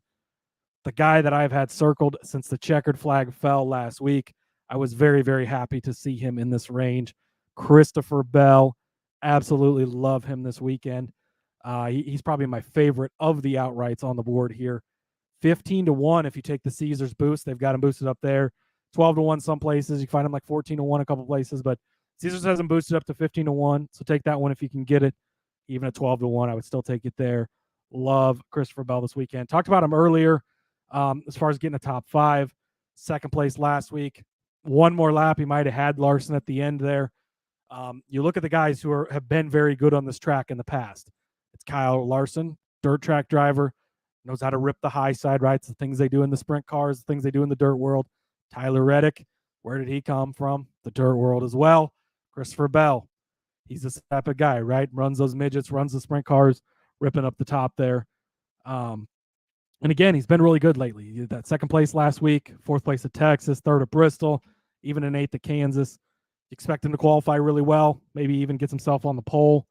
Speaker 1: The guy that I've had circled since the checkered flag fell last week. I was very, very happy to see him in this range. Christopher Bell, absolutely love him this weekend. He's probably my favorite of the outrights on the board here. 15-1 if you take the Caesars boost. They've got him boosted up there. 12-1 some places. You can find him like 14-1 a couple places, but Caesars has him boosted up to 15-1. So take that one if you can get it. Even at 12-1, I would still take it there. Love Christopher Bell this weekend. Talked about him earlier as far as getting a top 5. 2nd place last week. 1 more lap. He might have had Larson at the end there. You look at the guys who have been very good on this track in the past. It's Kyle Larson, dirt track driver, knows how to rip the high side, right? It's the things they do in the sprint cars, the things they do in the dirt world. Tyler Reddick, where did he come from? The dirt world as well. Christopher Bell, he's this type of guy, right? Runs those midgets, runs the sprint cars, ripping up the top there. And again, he's been really good lately. That 2nd place last week, 4th place at Texas, 3rd at Bristol, even an 8th at Kansas. Expect him to qualify really well, maybe even gets himself on the pole.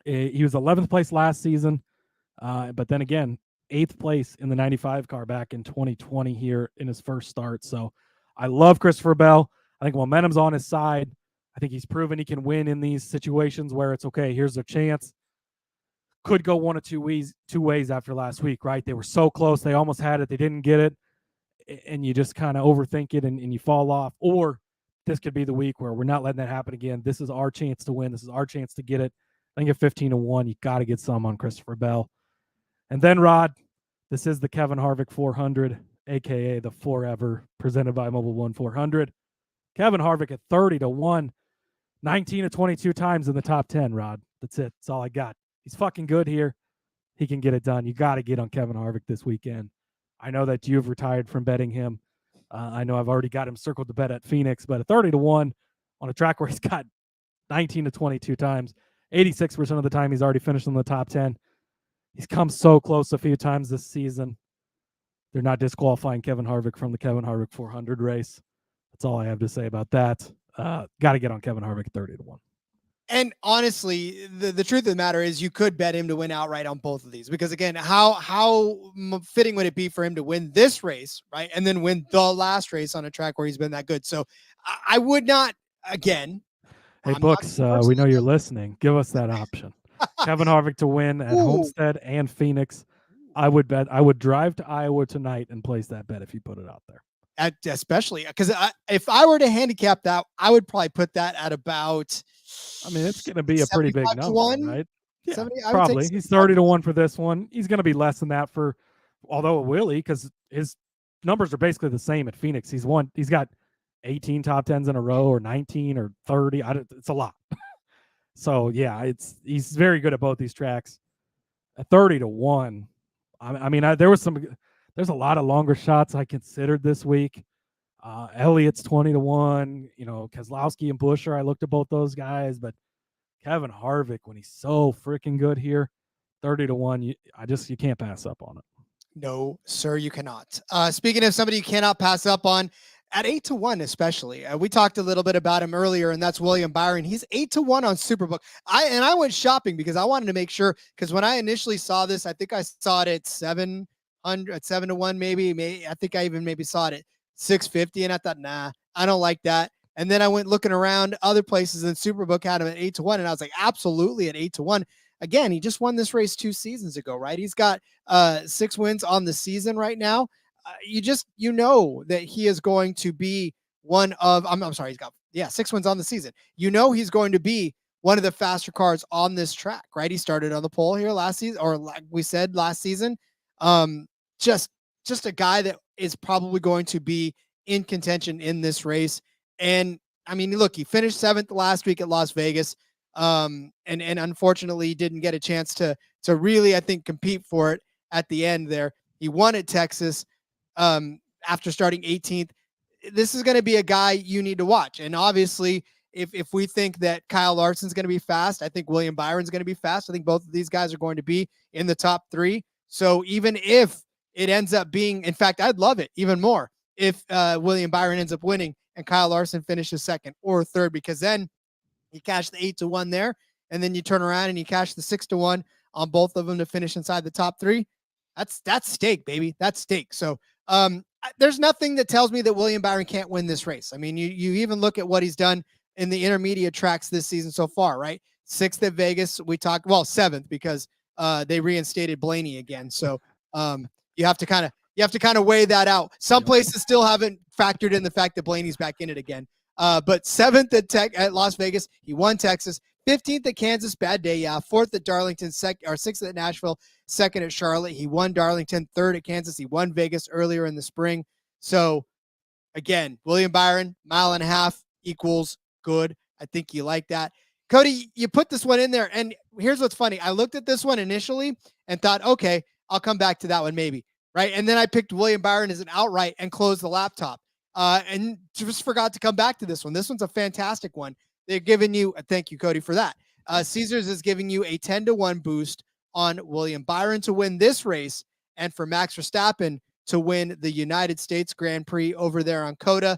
Speaker 1: He was 11th place last season, but then again, 8th place in the 95 car back in 2020 here in his first start. So I love Christopher Bell. I think momentum's on his side. I think he's proven he can win in these situations where it's okay, here's a chance. Could go one of two ways after last week, right? They were so close. They almost had it. They didn't get it. And you just kind of overthink it and you fall off. Or this could be the week where we're not letting that happen again. This is our chance to win. This is our chance to get it. I think at 15-1, you got to get some on Christopher Bell. And then, Rod, this is the Kevin Harvick 400, a.k.a. the Forever, presented by Mobile One 400. Kevin Harvick at 30-1, 19 of 22 times in the top 10, Rod. That's it. That's all I got. He's fucking good here. He can get it done. You got to get on Kevin Harvick this weekend. I know that you've retired from betting him. I know I've already got him circled to bet at Phoenix, but at 30-1 on a track where he's got 19 to 22 times, 86% of the time he's already finished in the top 10. He's come so close a few times this season. They're not disqualifying Kevin Harvick from the Kevin Harvick 400 race. That's all I have to say about that. Got to get on Kevin Harvick at 30-1.
Speaker 2: And honestly, the truth of the matter is you could bet him to win outright on both of these, because again, how fitting would it be for him to win this race, right? And then win the last race on a track where he's been that good. So I would not, again.
Speaker 1: Hey, Books, we know you're listening. Give us that option. Kevin Harvick to win at Homestead and Phoenix. I would drive to Iowa tonight and place that bet if you put it out there.
Speaker 2: Especially because if I were to handicap that, I would probably put that at about.
Speaker 1: I mean, it's going to be a pretty big number, right? Yeah,
Speaker 2: 70,
Speaker 1: probably. He's 30-1 for this one. He's going to be less than that although it will, because his numbers are basically the same at Phoenix. He's got 18 top 10s in a row, or 19 or 30. It's a lot. So yeah, he's very good at both these tracks. At 30-1, I mean, there's a lot of longer shots I considered this week. Elliott's 20-1. You know, Keselowski and Buescher. I looked at both those guys, but Kevin Harvick, when he's so freaking good here, 30-1. You can't pass up on it.
Speaker 2: No, sir, you cannot. Speaking of somebody you cannot pass up on, at 8-1 especially. We talked a little bit about him earlier, and that's William Byron. He's 8-1 on Superbook. I went shopping because I wanted to make sure, because when I initially saw this, I think I saw it at 7-1 maybe. I think I even maybe saw it at 650, and I thought, nah, I don't like that. And then I went looking around other places, and Superbook had him at 8-1, and I was like, absolutely at 8-1. Again, he just won this race 2 seasons ago, right? He's got 6 wins on the season right now. You know that he is going to be one of, I'm sorry, he's got 6 wins on the season. You know he's going to be one of the faster cars on this track, right? He started on the pole here last season, or like we said last season. Just a guy that is probably going to be in contention in this race. And I mean, look, he finished 7th last week at Las Vegas. And unfortunately didn't get a chance to really, I think, compete for it at the end there. He won at Texas after starting 18th. This is going to be a guy you need to watch. And obviously, if we think that Kyle Larson's going to be fast, I think William Byron's going to be fast. I think both of these guys are going to be in the top 3. So even if it ends up being, in fact, I'd love it even more if William Byron ends up winning and Kyle Larson finishes 2nd or 3rd, because then you cash the 8-1 there, and then you turn around and you cash the 6-1 on both of them to finish inside the top 3. That's stake, baby. That's stake. So there's nothing that tells me that William Byron can't win this race. I mean, you even look at what he's done in the intermediate tracks this season so far, right? 6th at Vegas. We talked, 7th because they reinstated Blaney again. So you have to kind of weigh that out. Some places still haven't factored in the fact that Blaney's back in it again. But 7th at Las Vegas, he won Texas. 15th at Kansas, bad day, yeah. 4th at Darlington, 6th at Nashville, 2nd at Charlotte. He won Darlington. 3rd at Kansas. He won Vegas earlier in the spring. So, again, William Byron, 1.5 miles equals good. I think you like that. Cody, you put this one in there, and here's what's funny. I looked at this one initially and thought, okay, I'll come back to that one maybe, right? And then I picked William Byron as an outright and closed the laptop. And just forgot to come back to this one. This one's a fantastic one. They're giving you, thank you, Cody, for that. Caesars is giving you a 10-1 boost on William Byron to win this race and for Max Verstappen to win the United States Grand Prix over there on COTA.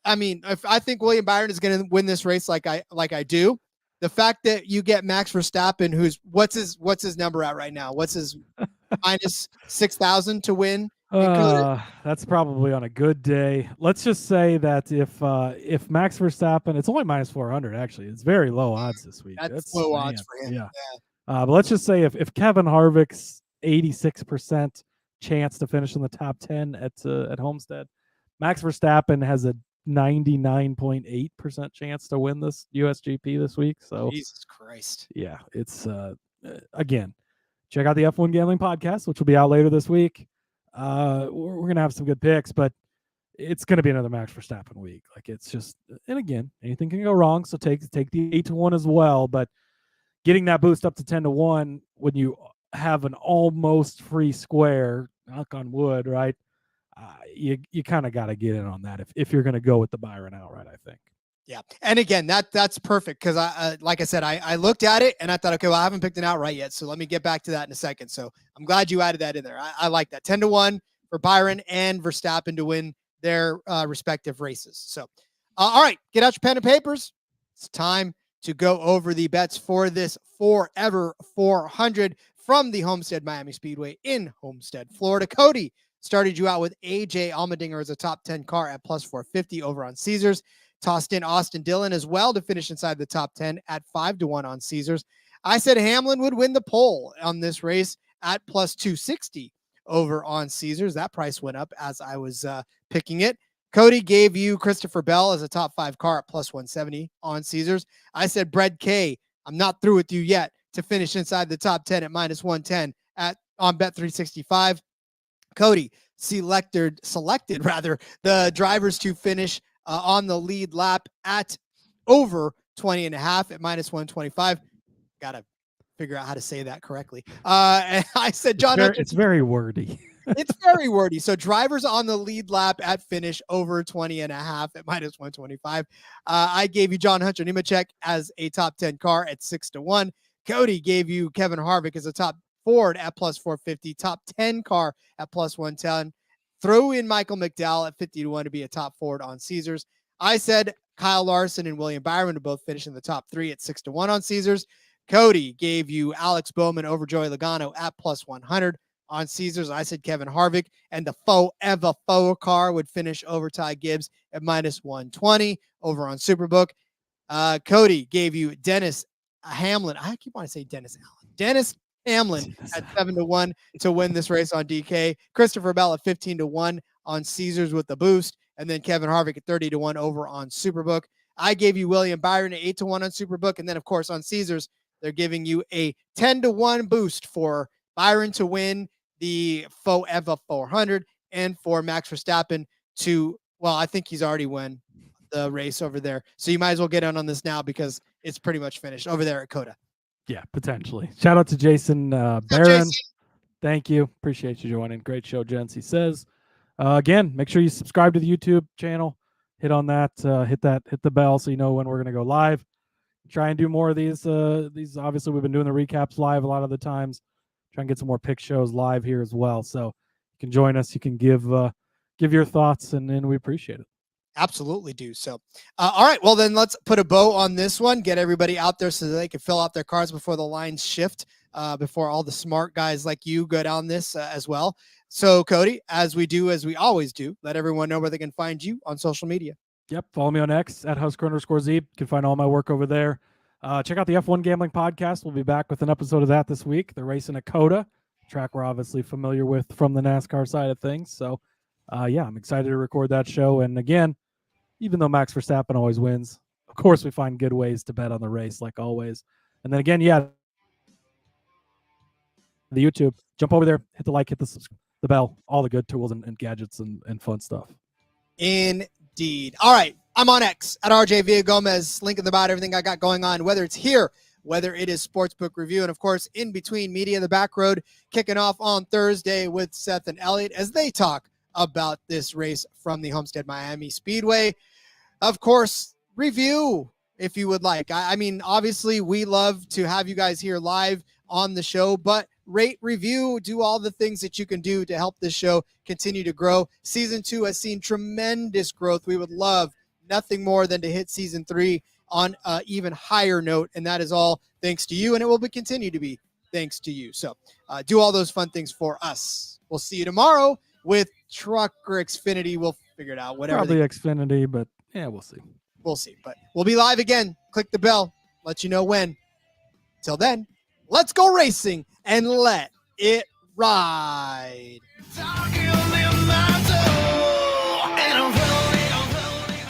Speaker 2: I mean, if I think William Byron is going to win this race like I do, the fact that you get Max Verstappen, what's his number at right now? What's his minus 6,000 to win?
Speaker 1: That's probably on a good day. Let's just say that if Max Verstappen, it's only minus 400 actually. It's very low odds this week.
Speaker 2: That's low odds for him.
Speaker 1: Yeah. But let's just say if Kevin Harvick's 86% chance to finish in the top 10 at Homestead, Max Verstappen has a 99.8% chance to win this USGP this week. So
Speaker 2: Jesus Christ.
Speaker 1: Yeah, it's again, check out the F1 Gambling Podcast, which will be out later this week. We're gonna have some good picks, but it's gonna be another Max Verstappen week. Like, it's just, and again, anything can go wrong. So take the 8-1 as well. But getting that boost up to 10-1 when you have an almost free square, knock on wood, right? You kind of got to get in on that if you're going to go with the Byron outright, I think.
Speaker 2: Yeah. And again, that's perfect because like I said, I looked at it and I thought, okay, well, I haven't picked an outright yet. So let me get back to that in a second. So I'm glad you added that in there. I like that. 10-1 for Byron and Verstappen to win their respective races. So, all right, get out your pen and papers. It's time to go over the bets for this Forever 400 from the Homestead-Miami Speedway in Homestead, Florida. Cody started you out with AJ Allmendinger as a top 10 car at plus 450 over on Caesars. Tossed in Austin Dillon as well to finish inside the top 10 at 5-1 on Caesars. I said Hamlin would win the pole on this race at plus 260 over on Caesars. That price went up as I was picking it. Cody gave you Christopher Bell as a top 5 car at plus 170 on Caesars. I said Brad K, I'm not through with you yet, to finish inside the top 10 at minus 110 on Bet365. Cody selected the drivers to finish on the lead lap at over 20.5 at minus 125. Got to figure out how to say that correctly. And I said, John,
Speaker 1: it's very wordy.
Speaker 2: It's very wordy. So drivers on the lead lap at finish over 20 and a half at minus 125. I gave you John Hunter Nemechek as a top 10 car at 6-1. Cody gave you Kevin Harvick as a top Ford at plus 450, top 10 car at plus 110. Throw in Michael McDowell at 50-1 to be a top Ford on Caesars. I said Kyle Larson and William Byron to both finish in the top 3 at 6-1 on Caesars. Cody gave you Alex Bowman over Joey Logano at plus 100 on Caesars. I said Kevin Harvick and the faux car would finish over Ty Gibbs at minus 120 over on Superbook. Cody gave you Dennis Hamlin. I keep wanting to say Dennis Allen. Dennis Hamlin at 7-1 to win this race on DK. Christopher Bell at 15-1 on Caesars with the boost. And then Kevin Harvick at 30-1 over on Superbook. I gave you William Byron at 8-1 on Superbook. And then, of course, on Caesars, they're giving you a 10-1 boost for Byron to win the Faux Eva 400 and for Max Verstappen to, well, I think he's already won the race over there. So you might as well get on this now because it's pretty much finished over there at Coda.
Speaker 1: Yeah, potentially. Shout out to Jason Barron. Thank you. Appreciate you joining. Great show, gents. He says, again, make sure you subscribe to the YouTube channel. Hit on that. Hit the bell so you know when we're going to go live. Try and do more of these. These obviously we've been doing the recaps live a lot of the times. Try and get some more pick shows live here as well. So you can join us. You can give your thoughts, and we appreciate it.
Speaker 2: Absolutely do. So, all right. Well, then let's put a bow on this one. Get everybody out there so that they can fill out their cards before the lines shift, before all the smart guys like you go down this as well. So, Cody, as we always do, let everyone know where they can find you on social media.
Speaker 1: Yep. Follow me on X at Husker_Zeeb. You can find all my work over there. Check out the F1 Gambling Podcast. We'll be back with an episode of that this week. They're racing at Coda, track we're obviously familiar with from the NASCAR side of things. So, yeah, I'm excited to record that show. And again, even though Max Verstappen always wins, of course, we find good ways to bet on the race, like always. And then again, yeah, the YouTube, jump over there, hit the like, hit the bell, all the good tools and gadgets and fun stuff.
Speaker 2: Indeed. All right. I'm on X at RJ Villagomez. Link in the bio, everything I got going on, whether it's here, whether it is Sportsbook Review, and of course, in between Media the Back Road, kicking off on Thursday with Seth and Elliot as they talk about this race from the Homestead-Miami Speedway. Of course, review if you would like. I mean, obviously, we love to have you guys here live on the show, but rate, review, do all the things that you can do to help this show continue to grow. Season 2 has seen tremendous growth. We would love nothing more than to hit Season 3 on an even higher note, and that is all thanks to you, and it will continue to be thanks to you. So do all those fun things for us. We'll see you tomorrow with Truck or Xfinity. We'll figure it out. Whatever.
Speaker 1: Probably Xfinity, but yeah, we'll see.
Speaker 2: We'll see. But we'll be live again. Click the bell. Let you know when. Till then, let's go racing and let it ride.